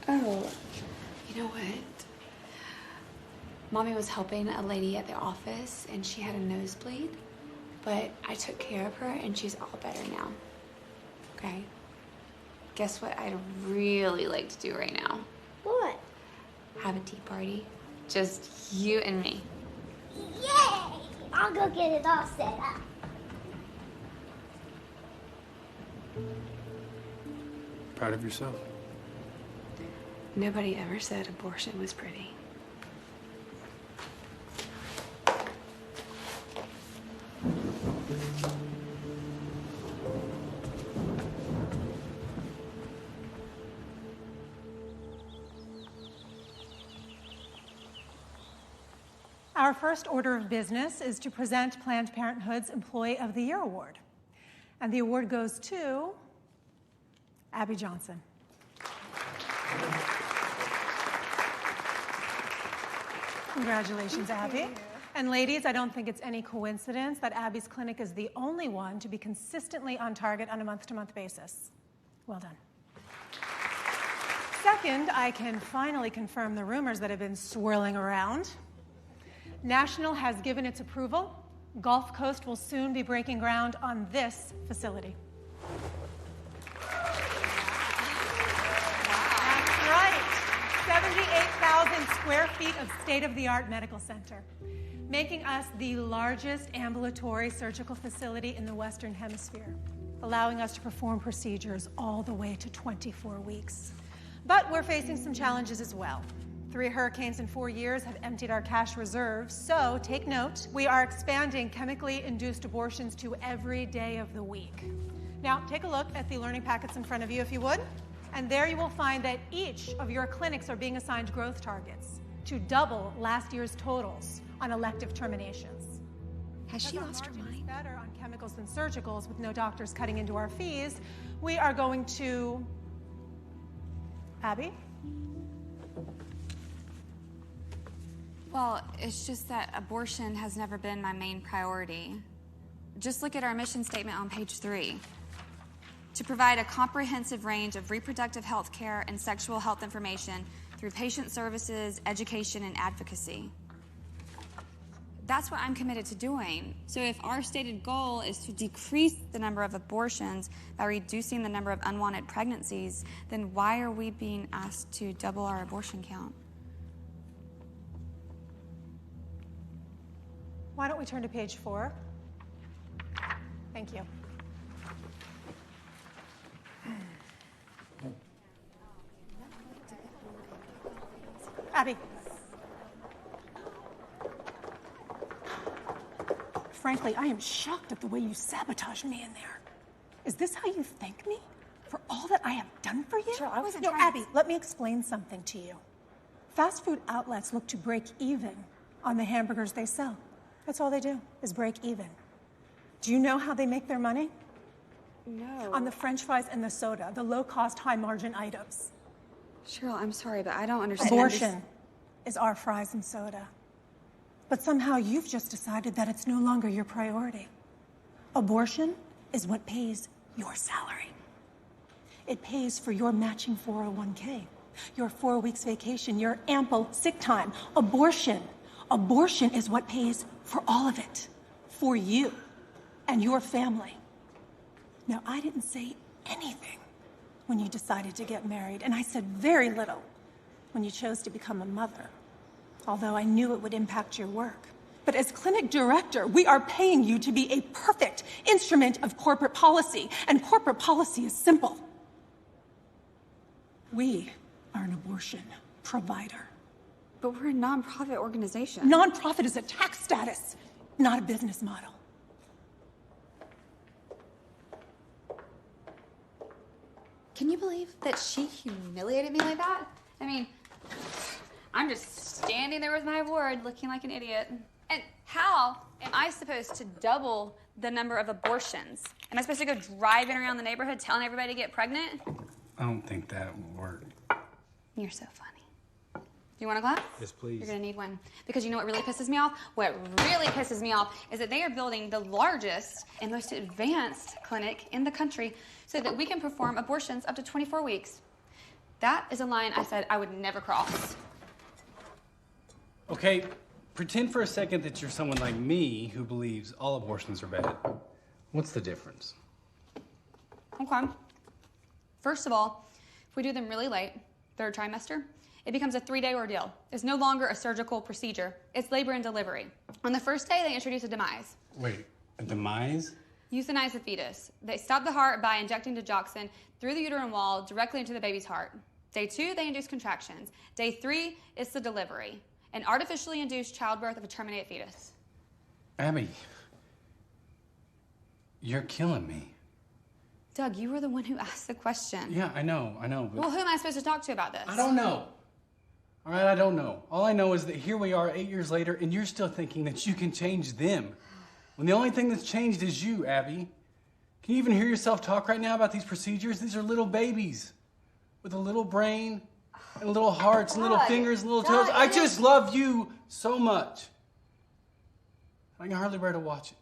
Oh, you know what? Mommy was helping a lady at the office, and she had a nosebleed, but I took care of her, and she's all better now. Okay? Guess what I'd really like to do right now? What? Have a tea party. Just you and me. Yay! I'll go get it all set up. Proud of yourself? Nobody ever said abortion was pretty. Our first order of business is to present Planned Parenthood's Employee of the Year Award. And the award goes to Abby Johnson. Congratulations, Abby. And ladies, I don't think it's any coincidence that Abby's clinic is the only one to be consistently on target on a month-to-month basis. Well done. Second, I can finally confirm the rumors that have been swirling around. National has given its approval. Gulf Coast will soon be breaking ground on this facility. That's right. million square feet of state-of-the-art medical center, making us the largest ambulatory surgical facility in the Western Hemisphere, allowing us to perform procedures all the way to 24 weeks. But we're facing some challenges as well. 3 hurricanes in 4 years have emptied our cash reserves, so take note, we are expanding chemically induced abortions to every day of the week. Now, take a look at the learning packets in front of you, if you would, and there you will find that each of your clinics are being assigned growth targets to double last year's totals on elective terminations. Has she lost her mind? Better on chemicals than surgicals, with no doctors cutting into our fees, we are going to... Abby? Well, it's just that abortion has never been my main priority. Just look at our mission statement on page 3. To provide a comprehensive range of reproductive health care and sexual health information through patient services, education, and advocacy. That's what I'm committed to doing. So if our stated goal is to decrease the number of abortions by reducing the number of unwanted pregnancies, then why are we being asked to double our abortion count? Why don't we turn to page 4? Thank you. Abby. Frankly, I am shocked at the way you sabotaged me in there. Is this how you thank me? For all that I have done for you? Sure, I wasn't No, trying Abby, let me explain something to you. Fast food outlets look to break even on the hamburgers they sell. That's all they do, is break even. Do you know how they make their money? No. On the French fries and the soda, the low-cost, high-margin items. Cheryl, I'm sorry, but I don't understand. Abortion is our fries and soda. But somehow you've just decided that it's no longer your priority. Abortion is what pays your salary. It pays for your matching 401k, your 4 weeks vacation, your ample sick time. Abortion is what pays for all of it, for you and your family. Now, I didn't say anything when you decided to get married, and I said very little when you chose to become a mother, although I knew it would impact your work. But as clinic director, we are paying you to be a perfect instrument of corporate policy, and corporate policy is simple. We are an abortion provider. But we're a nonprofit organization. Nonprofit is a tax status, not a business model. Can you believe that she humiliated me like that? I mean, I'm just standing there with my award looking like an idiot. And how am I supposed to double the number of abortions? Am I supposed to go driving around the neighborhood telling everybody to get pregnant? I don't think that will work. You're so funny. Do you want a glass? Yes, please. You're gonna need one. Because you know what really pisses me off? What really pisses me off is that they are building the largest and most advanced clinic in the country so that we can perform abortions up to 24 weeks. That is a line I said I would never cross. Okay, pretend for a second that you're someone like me who believes all abortions are bad. What's the difference? Okay. First of all, if we do them really late, third trimester, it becomes a 3-day ordeal. It's no longer a surgical procedure. It's labor and delivery. On the first day, they introduce a demise. Wait, a demise? Euthanize the fetus. They stop the heart by injecting digoxin through the uterine wall directly into the baby's heart. Day 2, they induce contractions. Day 3 is the delivery, an artificially induced childbirth of a terminated fetus. Abby, you're killing me. Doug, you were the one who asked the question. Yeah, I know, but... Well, who am I supposed to talk to about this? I don't know. All right, I don't know. All I know is that here we are 8 years later, and you're still thinking that you can change them. When the only thing that's changed is you, Abby. Can you even hear yourself talk right now about these procedures? These are little babies with a little brain and little hearts and little fingers and little toes. I just love you so much. I can hardly bear to watch it.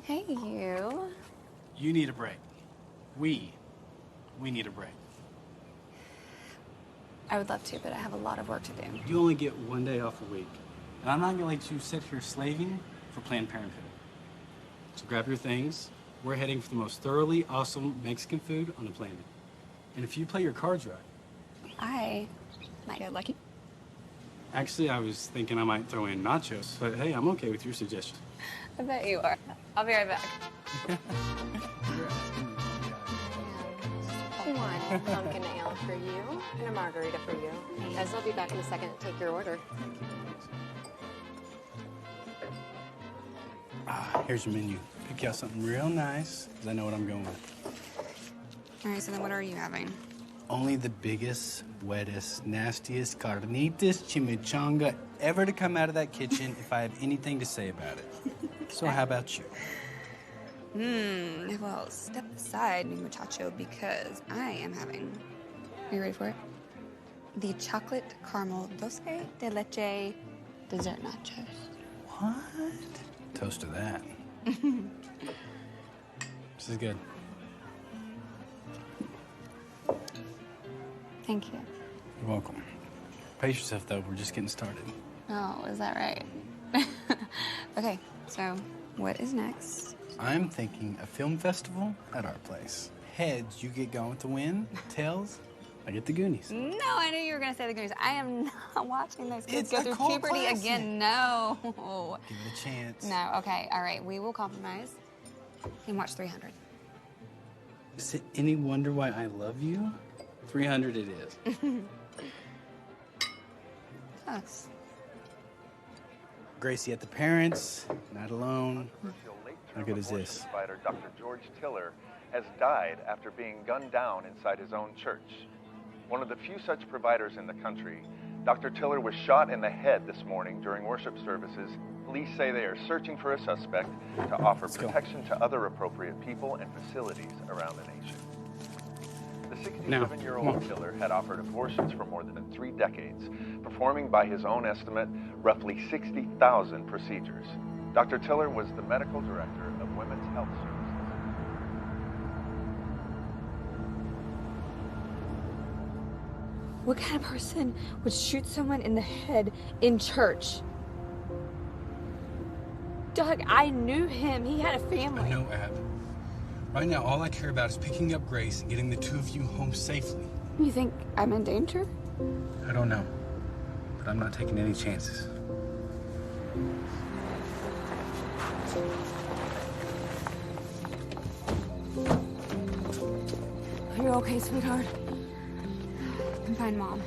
Hey, you. You need a break. We need a break. I would love to, but I have a lot of work to do. You only get 1 day off a week. And I'm not gonna let you sit here slaving for Planned Parenthood. So grab your things. We're heading for the most thoroughly awesome Mexican food on the planet. And if you play your cards right. I might get lucky. Actually, I was thinking I might throw in nachos, but hey, I'm okay with your suggestion. I bet you are. I'll be right back. One pumpkin ale for you and a margarita for you. Guys, I'll be back in a second to take your order. Here's your menu. Pick out something real nice, because I know what I'm going with. All right, so then what are you having? Only the biggest, wettest, nastiest carnitas chimichanga ever to come out of that kitchen if I have anything to say about it. So how about you? Well, step aside, mi muchacho, because I am having, are you ready for it? The chocolate caramel dulce de leche dessert nachos. What? Toast to that. This is good. Thank you. You're welcome. Pace yourself, though. We're just getting started. Oh, is that right? Okay, so what is next? I'm thinking a film festival at our place. Heads, you get going with the wind. Tails, I get the Goonies. No, I knew you were going to say the Goonies. I am not watching those kids go It's a through cult puberty classic. again. No. Give it a chance. No, okay, all right. We will compromise and watch 300. Is it any wonder why I love you? 300 it is. Us. Gracie at the parents, not alone. How good is this? Provider Dr. George Tiller has died after being gunned down inside his own church. One of the few such providers in the country, Dr. Tiller was shot in the head this morning during worship services. Police say they are searching for a suspect to offer protection to other appropriate people and facilities around the nation. The 67-year-old Tiller had offered abortions for more than 3 decades, performing by his own estimate roughly 60,000 procedures. Dr. Tiller was the medical director of Women's Health Services. What kind of person would shoot someone in the head in church? Doug, I knew him. He had a family. I know, Ab. Right now, all I care about is picking up Grace and getting the two of you home safely. You think I'm in danger? I don't know, but I'm not taking any chances. Are you okay, sweetheart? I'm fine, Mom.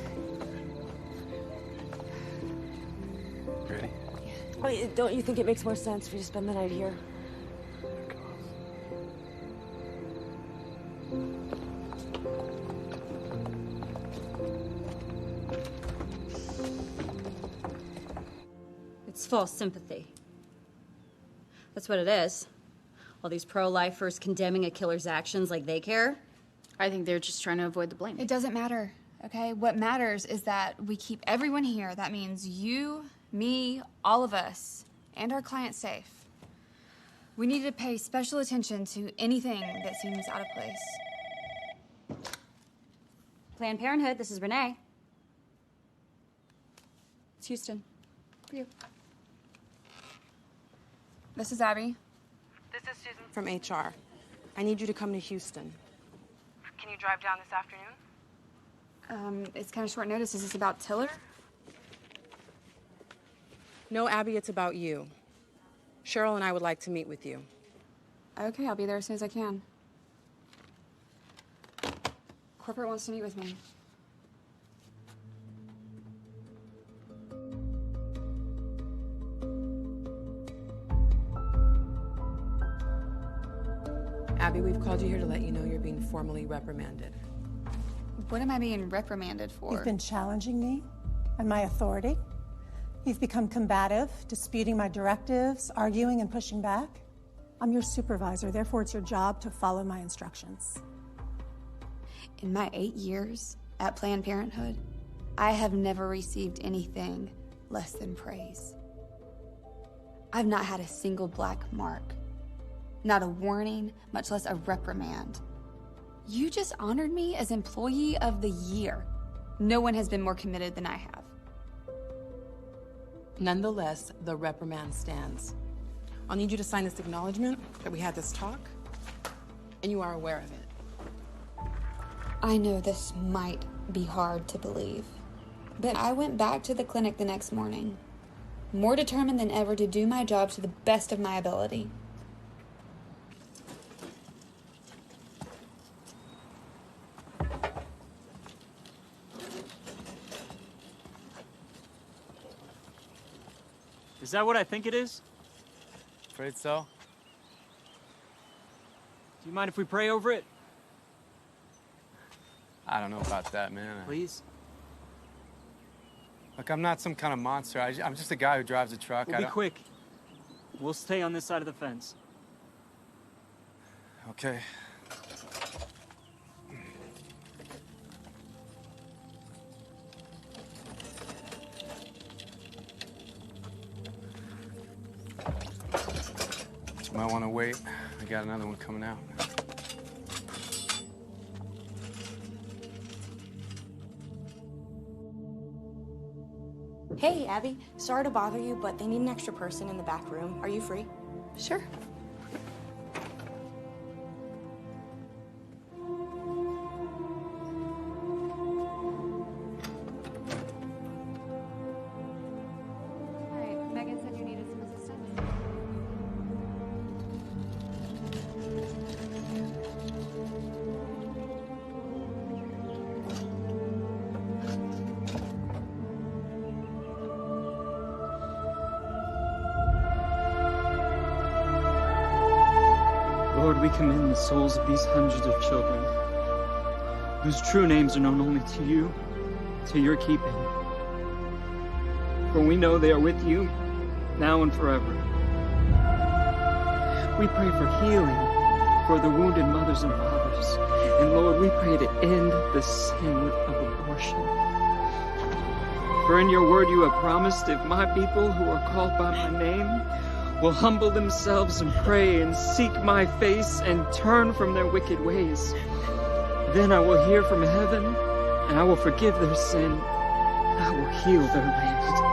Ready? Wait, don't you think it makes more sense for you to spend the night here? It's false sympathy. That's what it is. All these pro-lifers condemning a killer's actions like they care. I think they're just trying to avoid the blame. It doesn't matter, okay? What matters is that we keep everyone here. That means you, me, all of us, and our client safe. We need to pay special attention to anything that seems out of place. Planned Parenthood, this is Renee. It's Houston. For you. This is Abby. This is Susan. From HR. I need you to come to Houston. Can you drive down this afternoon? It's kind of short notice. Is this about Tiller? No, Abby, it's about you. Cheryl and I would like to meet with you. Okay, I'll be there as soon as I can. Corporate wants to meet with me. Abby, we've called you here to let you know you're being formally reprimanded. What am I being reprimanded for? You've been challenging me and my authority. You've become combative, disputing my directives, arguing and pushing back. I'm your supervisor, therefore it's your job to follow my instructions. In my 8 years at Planned Parenthood, I have never received anything less than praise. I've not had a single black mark, not a warning, much less a reprimand. You just honored me as Employee of the Year. No one has been more committed than I have. Nonetheless, the reprimand stands. I'll need you to sign this acknowledgement that we had this talk, and you are aware of it. I know this might be hard to believe, but I went back to the clinic the next morning, more determined than ever to do my job to the best of my ability. Is that what I think it is? Afraid so. Do you mind if we pray over it? I don't know about that, man. Please? Look, I'm not some kind of monster. I'm just a guy who drives a truck. We'll be quick. We'll stay on this side of the fence. Okay. You might want to wait. I got another one coming out. Hey, Abby. Sorry to bother you, but they need an extra person in the back room. Are you free? Sure. Megan said you needed some assistance. Lord, we commend the souls of these hundreds of children, whose true names are known only to you, to your keeping. For we know they are with you, now and forever. We pray for healing for the wounded mothers and fathers. And Lord, we pray to end the sin of abortion. For in your word you have promised, if my people who are called by my name will humble themselves and pray and seek my face and turn from their wicked ways, then I will hear from heaven and I will forgive their sin and I will heal their land.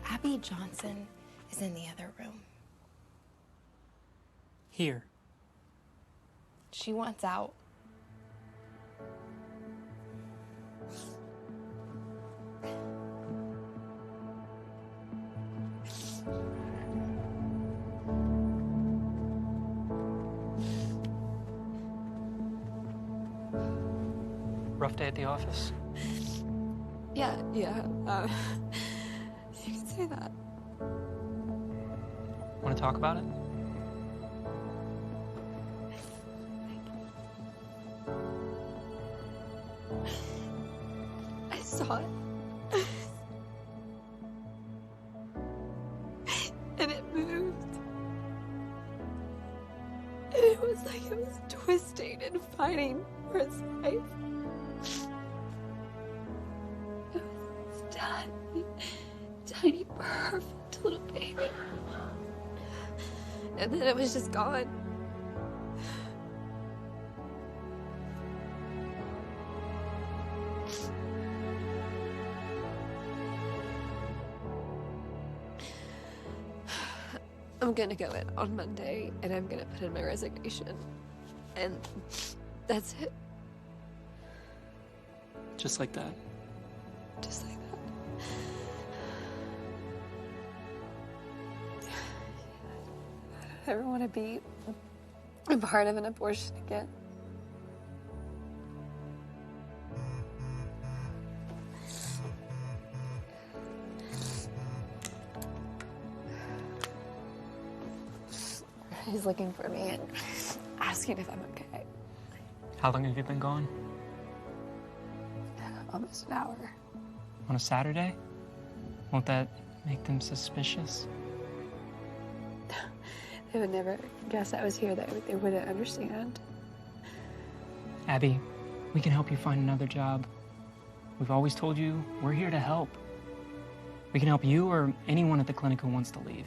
Abby Johnson is in the other room. Here. She wants out. Rough day at the office? Yeah. You can say that. Want to talk about it? I saw it. And it moved. And it was like it was twisting and fighting for its life. It was tiny, perfect little baby. And then it was just gone. I'm gonna go in on Monday and I'm gonna put in my resignation. And that's it. Just like that? Just like that. I don't ever want to be a part of an abortion again. He's looking for me and asking if I'm okay. How long have you been gone? Almost an hour. On a Saturday? Won't that make them suspicious? They would never guess I was here. They wouldn't understand. Abby, we can help you find another job. We've always told you we're here to help. We can help you or anyone at the clinic who wants to leave.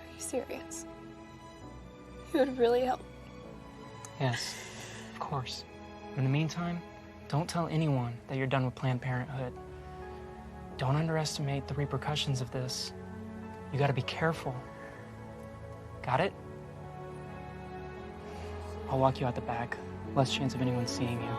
Are you serious? You would really help. Yes, of course. In the meantime, don't tell anyone that you're done with Planned Parenthood. Don't underestimate the repercussions of this. You gotta be careful. Got it? I'll walk you out the back. Less chance of anyone seeing you.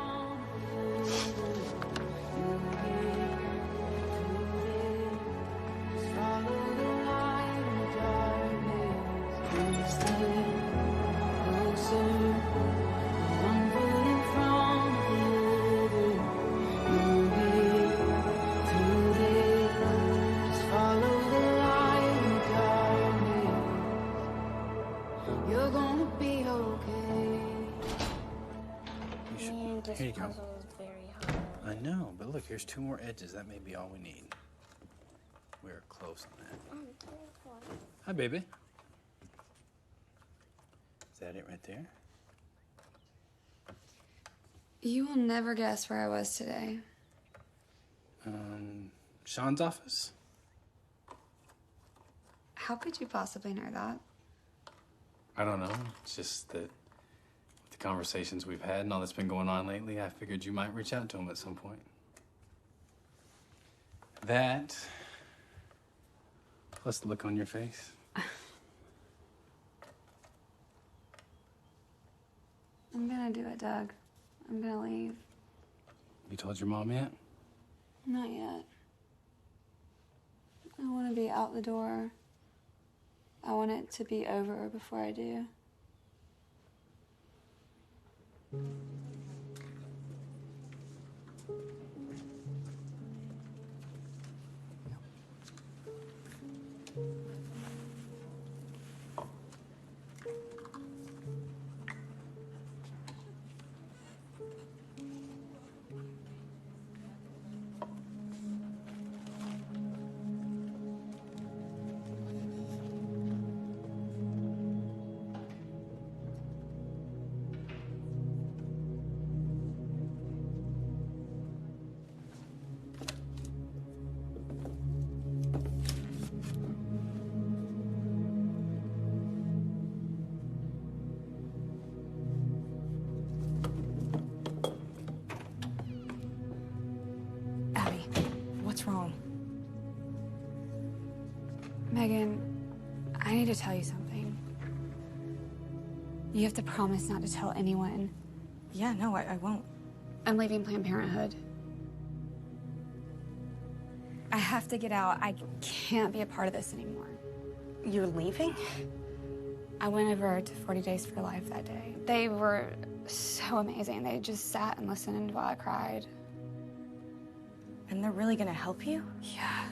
You're gonna be okay. Here you go. Puzzle is very hard. I know, but look, here's 2 more edges. That may be all we need. We're close on that. Hi, baby. Is that it right there? You will never guess where I was today. Sean's office? How could you possibly know that? I don't know. It's just that with the conversations we've had and all that's been going on lately, I figured you might reach out to him at some point. That, plus the look on your face. I'm gonna do it, Doug. I'm gonna leave. You told your mom yet? Not yet. I want to be out the door. I want it to be over before I do. What's wrong? Megan, I need to tell you something. You have to promise not to tell anyone. Yeah, no, I won't. I'm leaving Planned Parenthood. I have to get out. I can't be a part of this anymore. You're leaving? I went over to 40 Days for Life that day. They were so amazing. They just sat and listened while I cried. And they're really gonna help you? Yeah.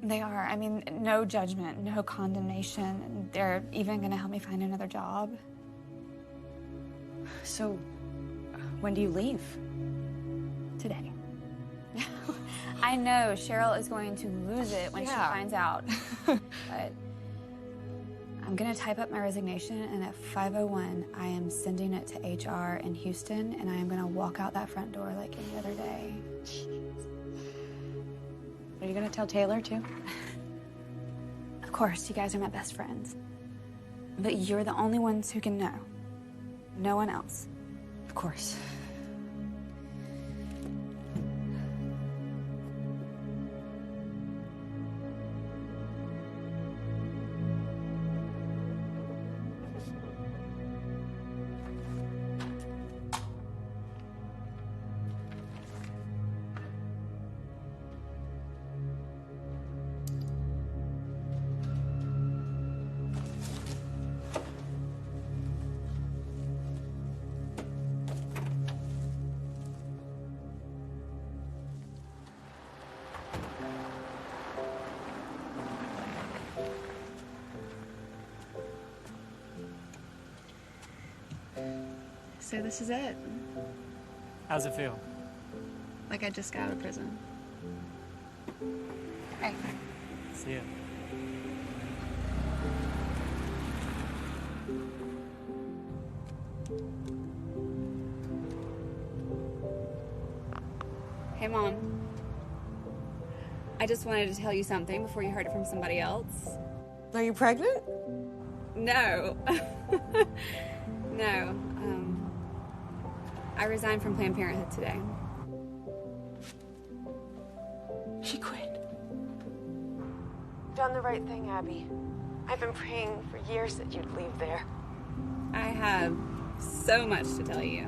They are. I mean, no judgment, no condemnation. They're even gonna help me find another job. So, when do you leave? Today. I know Cheryl is going to lose it when she finds out. But I'm gonna type up my resignation, and at 5:01, I am sending it to HR in Houston, and I am gonna walk out that front door like any other day. Are you gonna tell Taylor too? Of course, you guys are my best friends. But you're the only ones who can know. No one else. Of course. So this is it. How's it feel? Like I just got out of prison. Hey. See ya. Hey, Mom. I just wanted to tell you something before you heard it from somebody else. Are you pregnant? No. No. I resigned from Planned Parenthood today. She quit. You've done the right thing, Abby. I've been praying for years that you'd leave there. I have so much to tell you.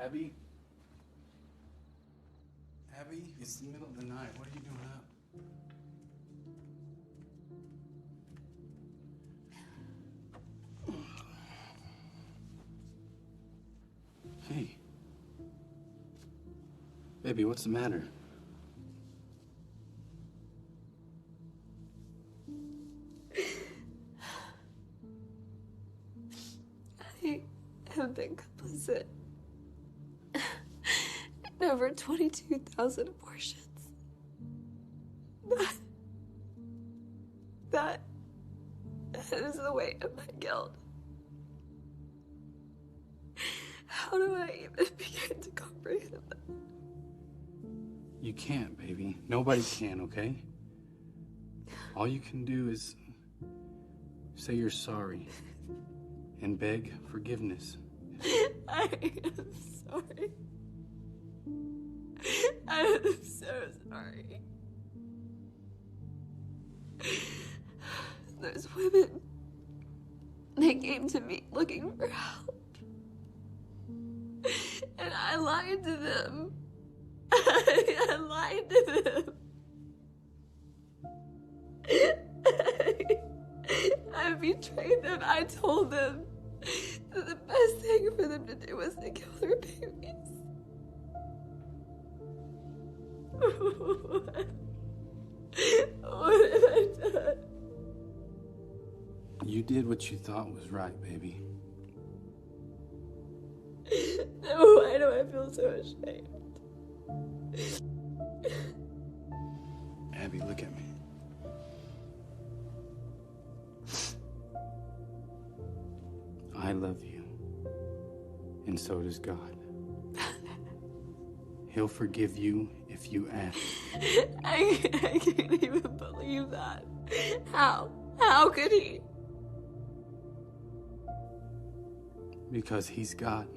Abby? Abby, it's the middle of the night. What are you doing up? Hey. Baby, what's the matter? I have been complicit in over 22,000 abortions. That is the weight of my guilt. How do I even begin to comprehend that? You can't, baby. Nobody can, okay? All you can do is say you're sorry and beg forgiveness. I am sorry. I am so sorry. Those women, they came to me looking for help. And I lied to them. I lied to them. I betrayed them. I told them that the best thing for them to do was to kill their babies. What have I done? You did what you thought was right, baby. No, why do I feel so ashamed? Abby, look at me. I love you, and so does God. He'll forgive you if you ask. I can't even believe that. How? How could he? Because he's God.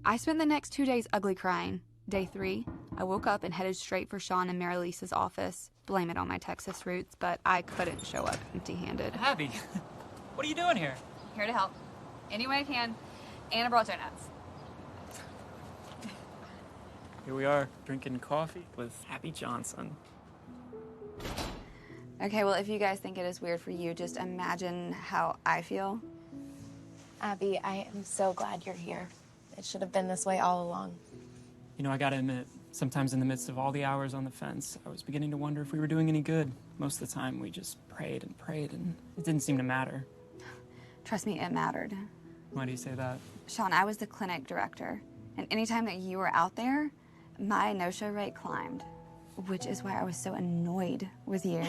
I spent the next 2 days ugly crying. Day 3, I woke up and headed straight for Sean and Mary Lisa's office. Blame it on my Texas roots, but I couldn't show up empty-handed. Abby, what are you doing here? Here to help. Any way I can. And I brought donuts. Here we are, drinking coffee with Abby Johnson. Okay, well, if you guys think it is weird for you, just imagine how I feel. Abby, I am so glad you're here. It should have been this way all along. You know, I gotta admit, sometimes in the midst of all the hours on the fence, I was beginning to wonder if we were doing any good. Most of the time, we just prayed, and it didn't seem to matter. Trust me, it mattered. Why do you say that? Sean, I was the clinic director, and anytime that you were out there, my no-show rate climbed, which is why I was so annoyed with you.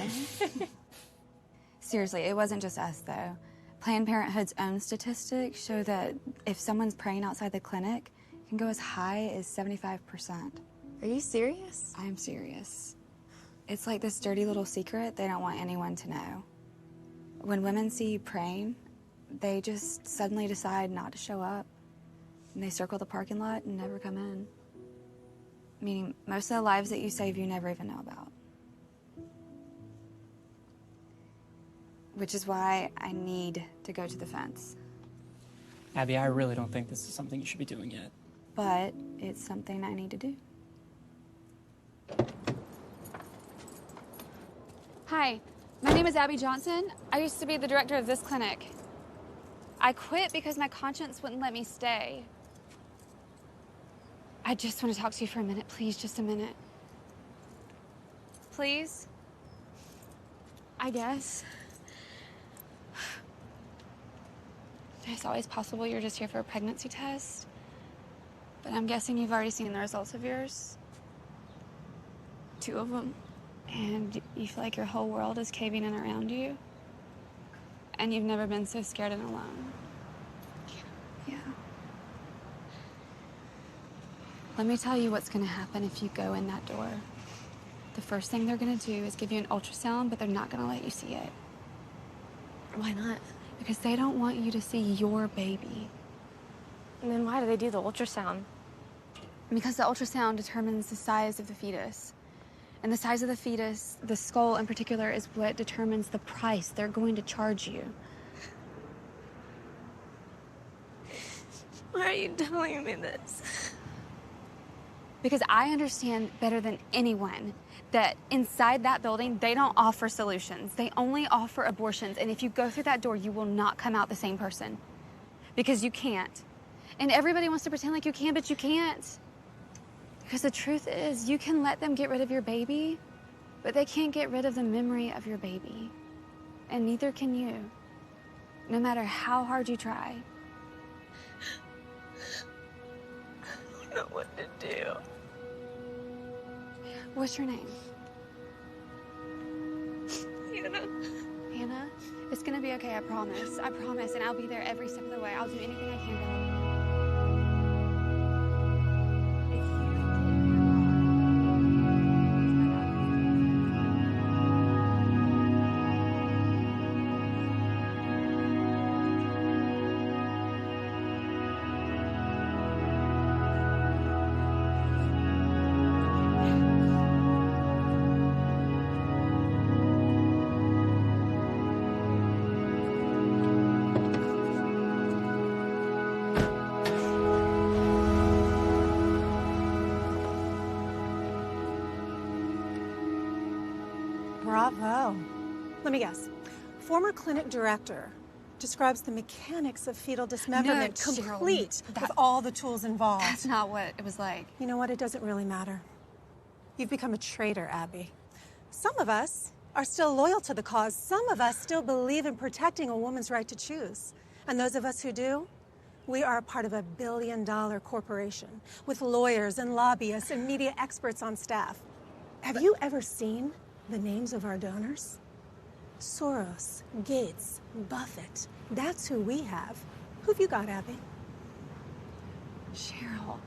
Seriously, it wasn't just us, though. Planned Parenthood's own statistics show that if someone's praying outside the clinic, it can go as high as 75%. Are you serious? I'm serious. It's like this dirty little secret they don't want anyone to know. When women see you praying, they just suddenly decide not to show up. And they circle the parking lot and never come in. Meaning, most of the lives that you save, you never even know about. Which is why I need to go to the fence. Abby, I really don't think this is something you should be doing yet. But it's something I need to do. Hi, my name is Abby Johnson. I used to be the director of this clinic. I quit because my conscience wouldn't let me stay. I just want to talk to you for a minute, please, just a minute. Please? I guess. It's always possible you're just here for a pregnancy test. But I'm guessing you've already seen the results of yours. 2 of them. And you feel like your whole world is caving in around you. And you've never been so scared and alone. Yeah. Let me tell you what's gonna happen if you go in that door. The first thing they're gonna do is give you an ultrasound, but they're not gonna let you see it. Why not? Because they don't want you to see your baby. And then why do they do the ultrasound? Because the ultrasound determines the size of the fetus. And the size of the fetus, the skull in particular, is what determines the price they're going to charge you. Why are you telling me this? Because I understand better than anyone that inside that building, they don't offer solutions. They only offer abortions. And if you go through that door, you will not come out the same person. Because you can't. And everybody wants to pretend like you can, but you can't. Because the truth is, you can let them get rid of your baby, but they can't get rid of the memory of your baby. And neither can you, no matter how hard you try. I don't know what to do. What's your name? Hannah. Hannah? It's gonna be okay, I promise. I promise, and I'll be there every step of the way. I'll do anything I can to help you. Bravo. Let me guess. Former clinic director describes the mechanics of fetal dismemberment No, Cheryl, complete with all the tools involved. That's not what it was like. You know what? It doesn't really matter. You've become a traitor, Abby. Some of us are still loyal to the cause. Some of us still believe in protecting a woman's right to choose. And those of us who do, we are a part of a billion-dollar corporation with lawyers and lobbyists and media experts on staff. Have you ever seen the names of our donors? Soros, Gates, Buffett. That's who we have. Who've you got, Abby? Cheryl,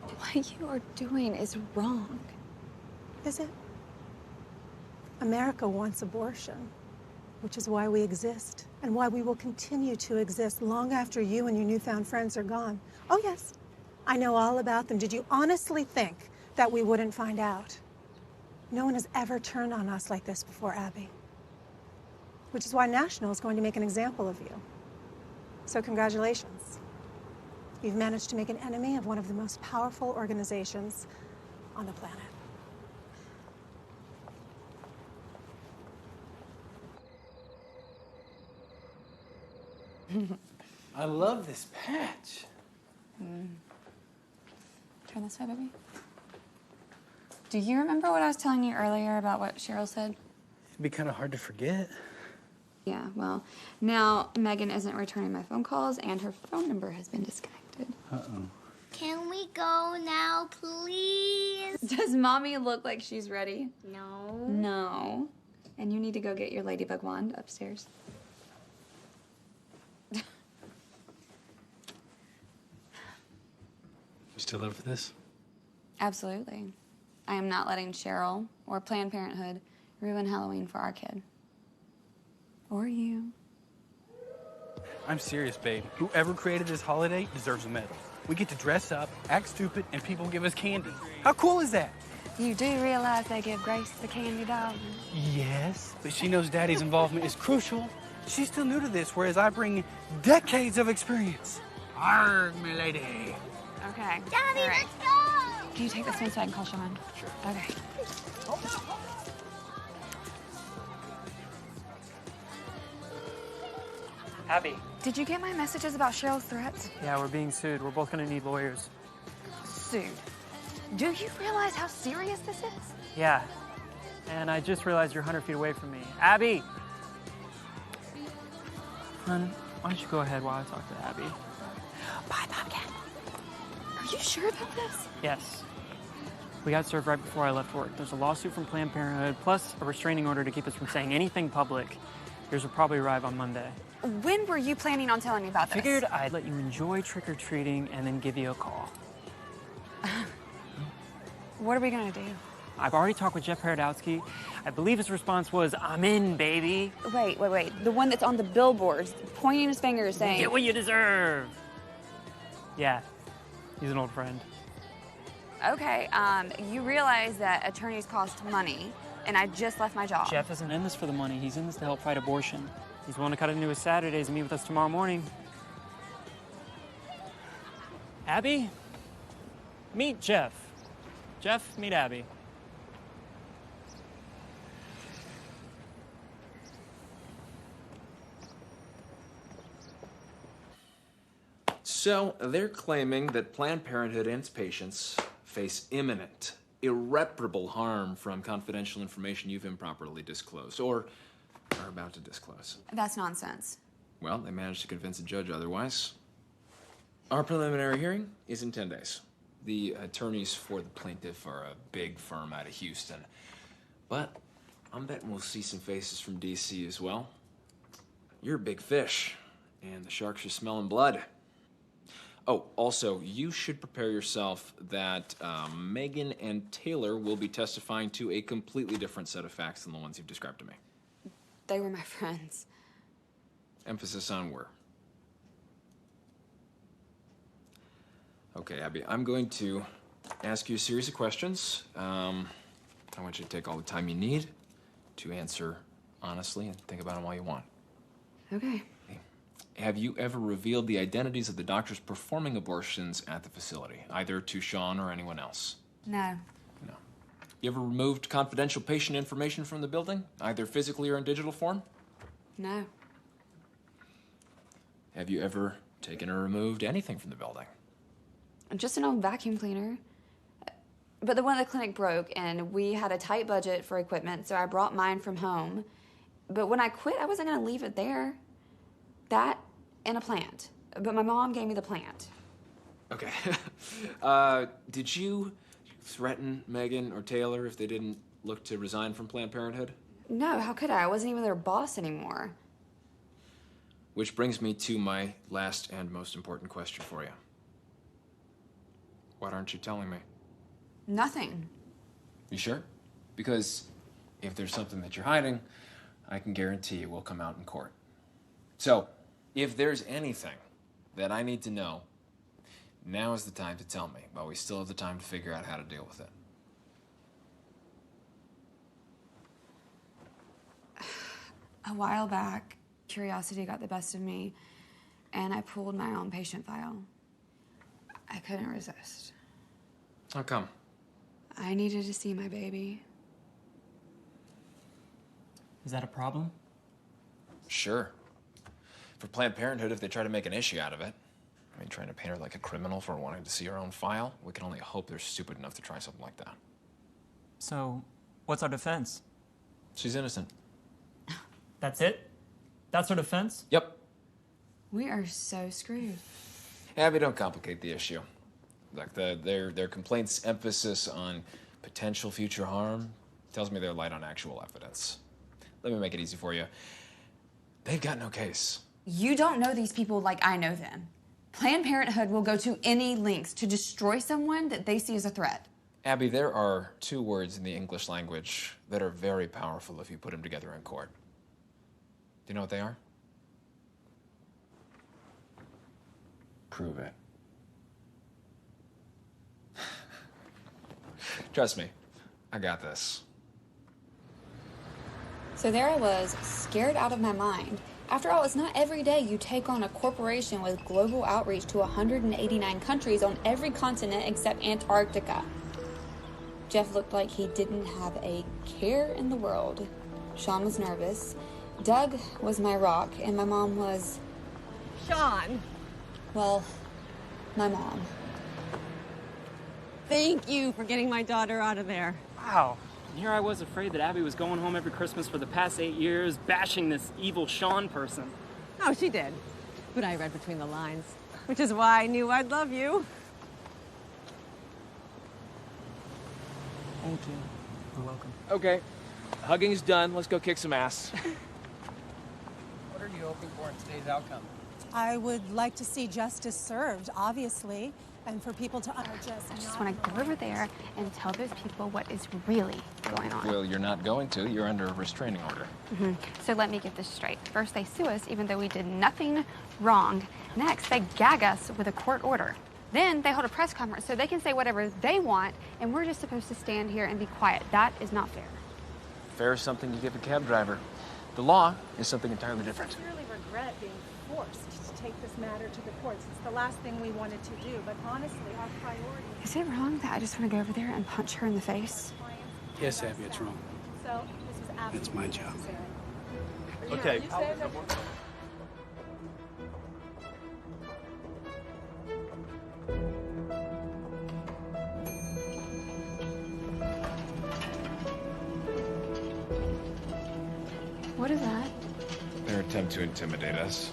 what you are doing is wrong. Is it? America wants abortion, which is why we exist and why we will continue to exist long after you and your newfound friends are gone. Oh, yes, I know all about them. Did you honestly think that we wouldn't find out? No one has ever turned on us like this before, Abby. Which is why National is going to make an example of you. So congratulations. You've managed to make an enemy of one of the most powerful organizations on the planet. I love this patch. Turn this way, baby. Do you remember what I was telling you earlier about what Cheryl said? It'd be kind of hard to forget. Yeah, well, now Megan isn't returning my phone calls and her phone number has been disconnected. Uh-oh. Can we go now, please? Does mommy look like she's ready? No. No. And you need to go get your ladybug wand upstairs. You still up for this? Absolutely. I am not letting Cheryl or Planned Parenthood ruin Halloween for our kid. Or you. I'm serious, babe. Whoever created this holiday deserves a medal. We get to dress up, act stupid, and people give us candy. How cool is that? You do realize they give Grace the candy dog? Yes, but she knows Daddy's involvement is crucial She's still new to this, whereas I bring decades of experience. Arg, milady. Okay. Daddy, all right. let's go! Can you take this one so I can call Sean? Sure. Okay. Abby. Did you get my messages about Cheryl's threats? Yeah, we're being sued. We're both gonna need lawyers. Sued. Do you realize how serious this is? Yeah. And I just realized you're 100 feet away from me. Abby! Hon, why don't you go ahead while I talk to Abby? Bye, Pumpkin. Are you sure about this? Yes. We got served right before I left work. There's a lawsuit from Planned Parenthood, plus a restraining order to keep us from saying anything public. Yours will probably arrive on Monday. When were you planning on telling me about this? Figured I'd let you enjoy trick-or-treating and then give you a call. What are we gonna do? I've already talked with Jeff Paradowski. I believe his response was, I'm in, baby. Wait. The one that's on the billboards, pointing his finger, saying... Get what you deserve. Yeah, he's an old friend. Okay, you realize that attorneys cost money, and I just left my job. Jeff isn't in this for the money. He's in this to help fight abortion. He's willing to cut into his Saturdays and meet with us tomorrow morning. Abby, meet Jeff. Jeff, meet Abby. So, they're claiming that Planned Parenthood and its patients face imminent, irreparable harm from confidential information you've improperly disclosed, or are about to disclose. That's nonsense. Well, they managed to convince a judge otherwise. Our preliminary hearing is in 10 days. The attorneys for the plaintiff are a big firm out of Houston. But I'm betting we'll see some faces from DC as well. You're a big fish, and the sharks are smelling blood. Oh, also, you should prepare yourself that Megan and Taylor will be testifying to a completely different set of facts than the ones you've described to me. They were my friends. Emphasis on were. Okay, Abby, I'm going to ask you a series of questions. I want you to take all the time you need to answer honestly and think about them all you want. Okay. Have you ever revealed the identities of the doctors performing abortions at the facility, either to Sean or anyone else? No. No. You ever removed confidential patient information from the building, either physically or in digital form? No. Have you ever taken or removed anything from the building? Just an old vacuum cleaner. But the one at the clinic broke, and we had a tight budget for equipment, so I brought mine from home. But when I quit, I wasn't going to leave it there. That and a plant. But my mom gave me the plant. Okay. Did you threaten Megan or Taylor if they didn't look to resign from Planned Parenthood? No, how could I? I wasn't even their boss anymore. Which brings me to my last and most important question for you. What aren't you telling me? Nothing. You sure? Because if there's something that you're hiding, I can guarantee you will come out in court. So, if there's anything that I need to know, now is the time to tell me, while we still have the time to figure out how to deal with it. A while back, curiosity got the best of me, and I pulled my own patient file. I couldn't resist. How come? I needed to see my baby. Is that a problem? Sure. For Planned Parenthood, if they try to make an issue out of it, I mean, trying to paint her like a criminal for wanting to see her own file, we can only hope they're stupid enough to try something like that. So, what's our defense? She's innocent. That's it? That's our defense? Yep. We are so screwed. Abby, don't complicate the issue. Like, their complaint's emphasis on potential future harm tells me they're light on actual evidence. Let me make it easy for you. They've got no case. You don't know these people like I know them. Planned Parenthood will go to any lengths to destroy someone that they see as a threat. Abby, there are two words in the English language that are very powerful if you put them together in court. Do you know what they are? Prove it. Trust me, I got this. So there I was, scared out of my mind, After all, it's not every day you take on a corporation with global outreach to 189 countries on every continent except Antarctica. Jeff looked like he didn't have a care in the world. Sean was nervous. Doug was my rock, and my mom was... Sean! Well, my mom. Thank you for getting my daughter out of there. Wow. And here I was afraid that Abby was going home every Christmas for the past 8 years, bashing this evil Sean person. Oh, she did. But I read between the lines, which is why I knew I'd love you. Thank you. You're welcome. Okay, hugging's done. Let's go kick some ass. What are you hoping for in today's outcome? I would like to see justice served, obviously, and for people to I just want to go over there and tell those people what is really going on. Well, you're not going to. You're under a restraining order. So let me get this straight. First, they sue us even though we did nothing wrong. Next, they gag us with a court order. Then they hold a press conference so they can say whatever they want, and we're just supposed to stand here and be quiet. That is not fair. Fair is something you give a cab driver. The law is something entirely different. I really regret being forced to take this matter to the courts. It's the last thing we wanted to do, but honestly, our priority... Is it wrong that I just want to go over there and punch her in the face? Yes, Abby, it's wrong. So, this is absolutely It's my job. necessary. Okay. What is that? Their attempt to intimidate us.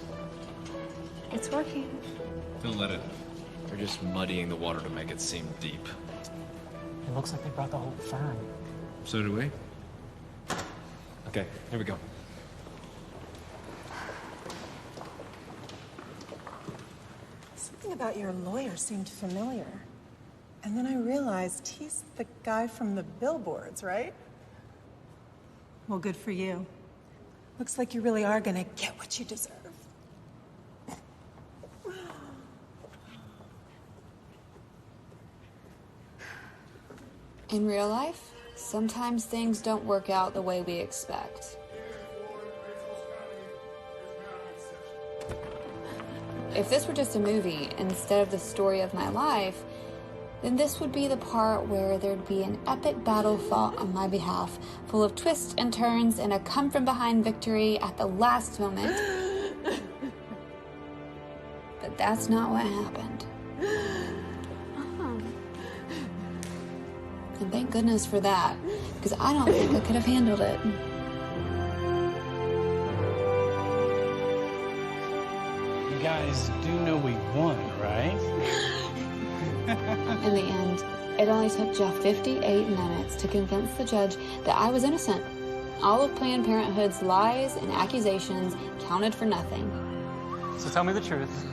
It's working. Don't let it. They're just muddying the water to make it seem deep. It looks like they brought the whole firm. So do we. Okay, here we go. Something about your lawyer seemed familiar. And then I realized he's the guy from the billboards, right? Well, good for you. Looks like you really are gonna get what you deserve. In real life, sometimes things don't work out the way we expect. If this were just a movie instead of the story of my life, then this would be the part where there'd be an epic battle fought on my behalf, full of twists and turns and a come-from-behind victory at the last moment. But that's not what happened. And thank goodness for that, because I don't think I could have handled it. You guys do know we won, right? In the end, it only took Jeff 58 minutes to convince the judge that I was innocent. All of Planned Parenthood's lies and accusations counted for nothing. So tell me the truth.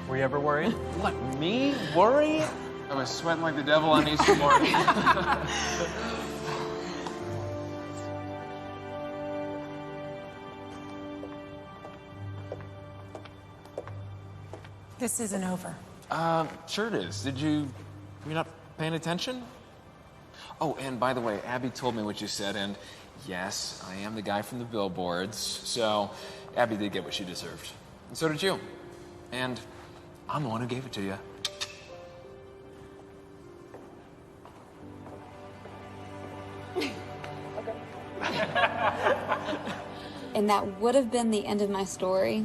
Were you ever worried? What, me? Worry? I was sweating like the devil on Easter morning. This isn't over. Sure it is. You're not paying attention? Oh, and by the way, Abby told me what you said, and yes, I am the guy from the billboards, so Abby did get what she deserved. And so did you. And I'm the one who gave it to you. And that would have been the end of my story,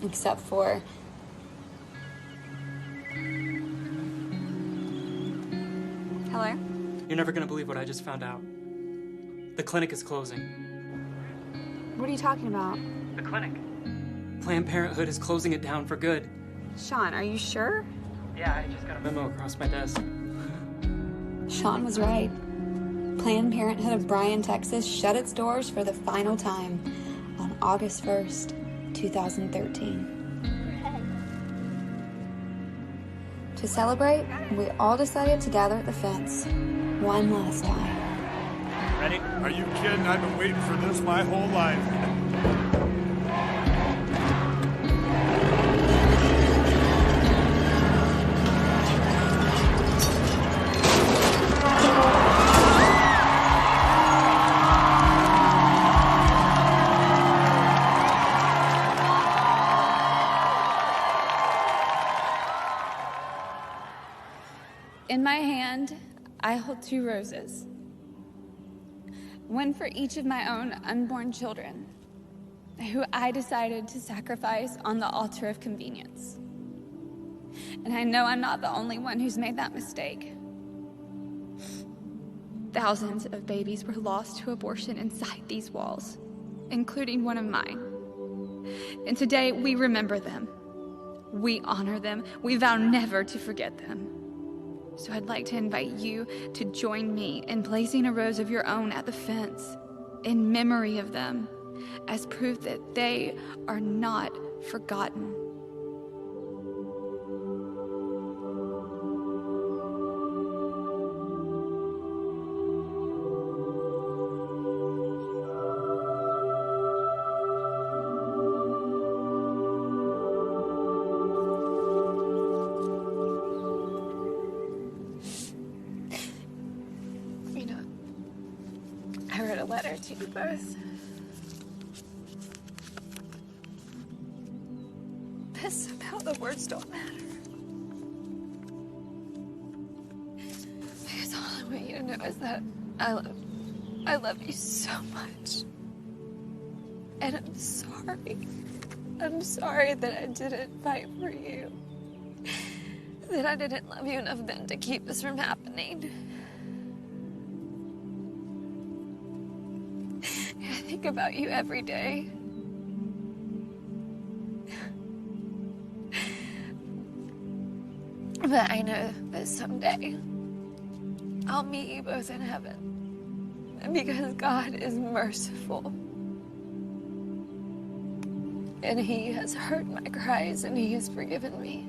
except for... Hello? You're never gonna believe what I just found out. The clinic is closing. What are you talking about? The clinic? Planned Parenthood is closing it down for good. Sean, are you sure? Yeah, I just got a memo across my desk. Sean was right. Planned Parenthood of Bryan, Texas shut its doors for the final time on August 1st, 2013. To celebrate, we all decided to gather at the fence one last time. Ready? Are you kidding? I've been waiting for this my whole life. In my hand, I hold 2 roses. One for each of my own unborn children, who I decided to sacrifice on the altar of convenience. And I know I'm not the only one who's made that mistake. Thousands of babies were lost to abortion inside these walls, including one of mine. And today we remember them. We honor them. We vow never to forget them. So I'd like to invite you to join me in placing a rose of your own at the fence in memory of them, as proof that they are not forgotten. I wrote a letter to you both. But somehow the words don't matter. Because all I want you to know is that I love you so much. And I'm sorry. I'm sorry that I didn't fight for you. That I didn't love you enough then to keep this from happening. I think about you every day. But I know that someday I'll meet you both in heaven. Because God is merciful. And He has heard my cries and He has forgiven me.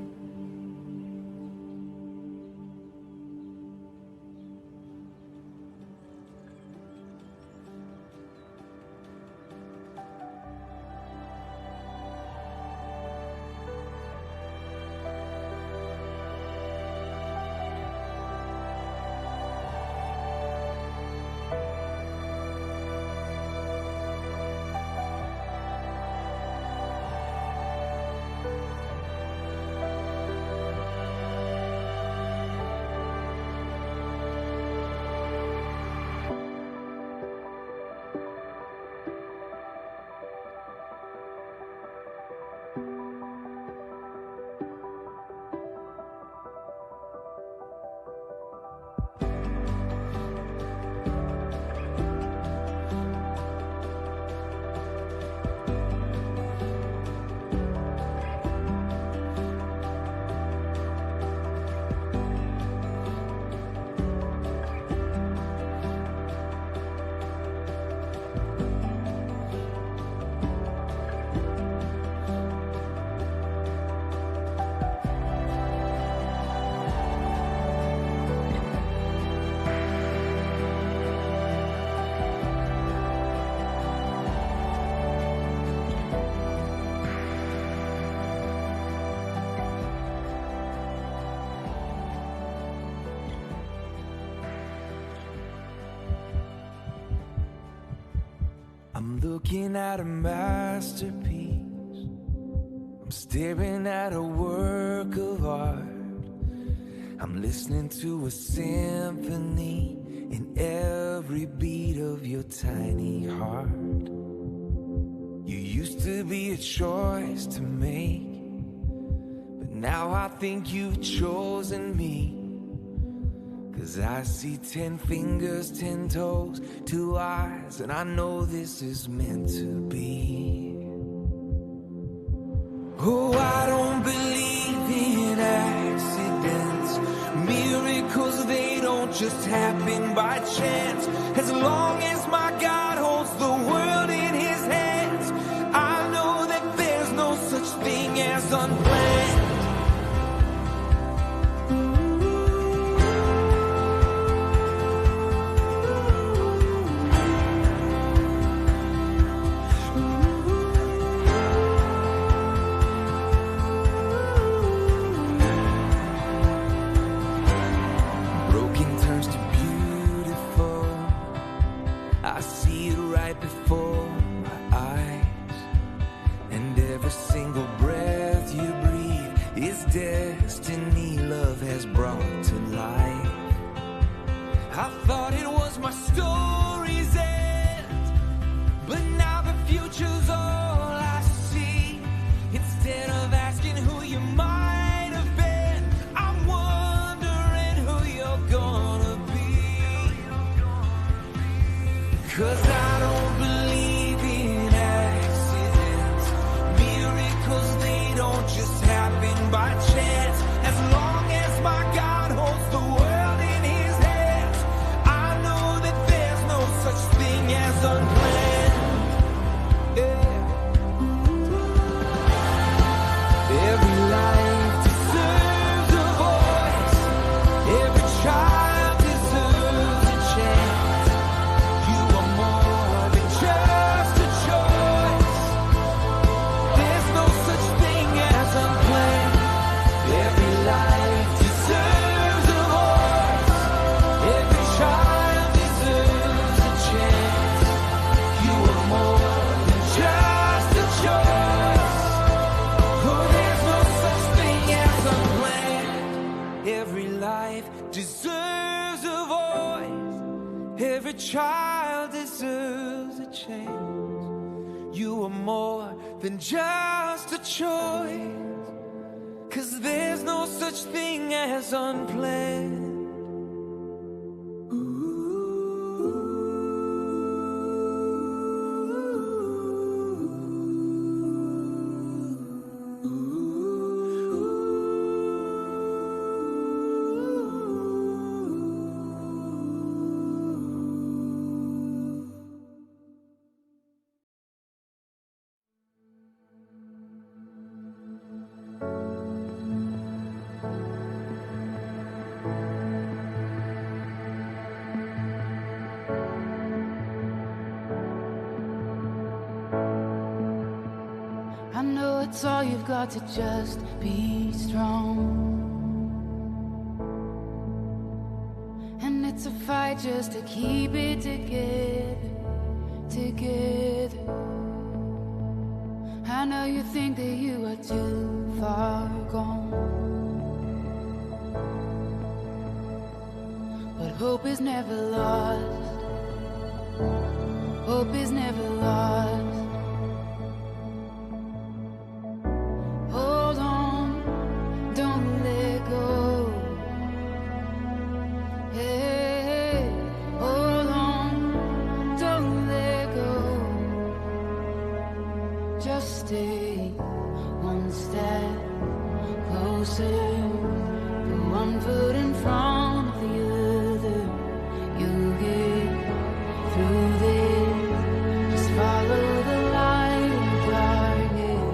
I'm looking at a masterpiece. I'm staring at a work of art. I'm listening to a symphony in every beat of your tiny heart. You used to be a choice to make, but now I think you've chosen me. 'Cause I see 10 fingers, 10 toes, 2 eyes, and I know this is meant to be. Oh, I don't believe in accidents. Miracles, they don't just happen by chance. As long as my God holds the world in His hands, I know that there's no such thing as unplanned. I see it right before my eyes, and every single breath you breathe is destiny love has brought to life. child deserves a chance. You are more than just a choice, 'cause there's no such thing as unplanned. I know it's all you've got to just be strong. And it's a fight just to keep it together, together. I know you think that you are too far gone, but hope is never lost. Hope is never lost. Hold on, don't let go. Hey, hold on, don't let go. Just stay one step closer, put one foot in front of the other. You'll get through this. Just follow the light in the darkness.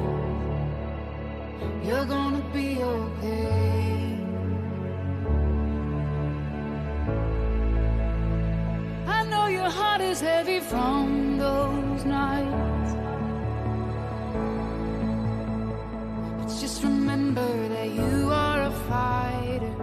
You're gonna be okay. I know your heart is heavy from those nights, but just remember that you are a fighter.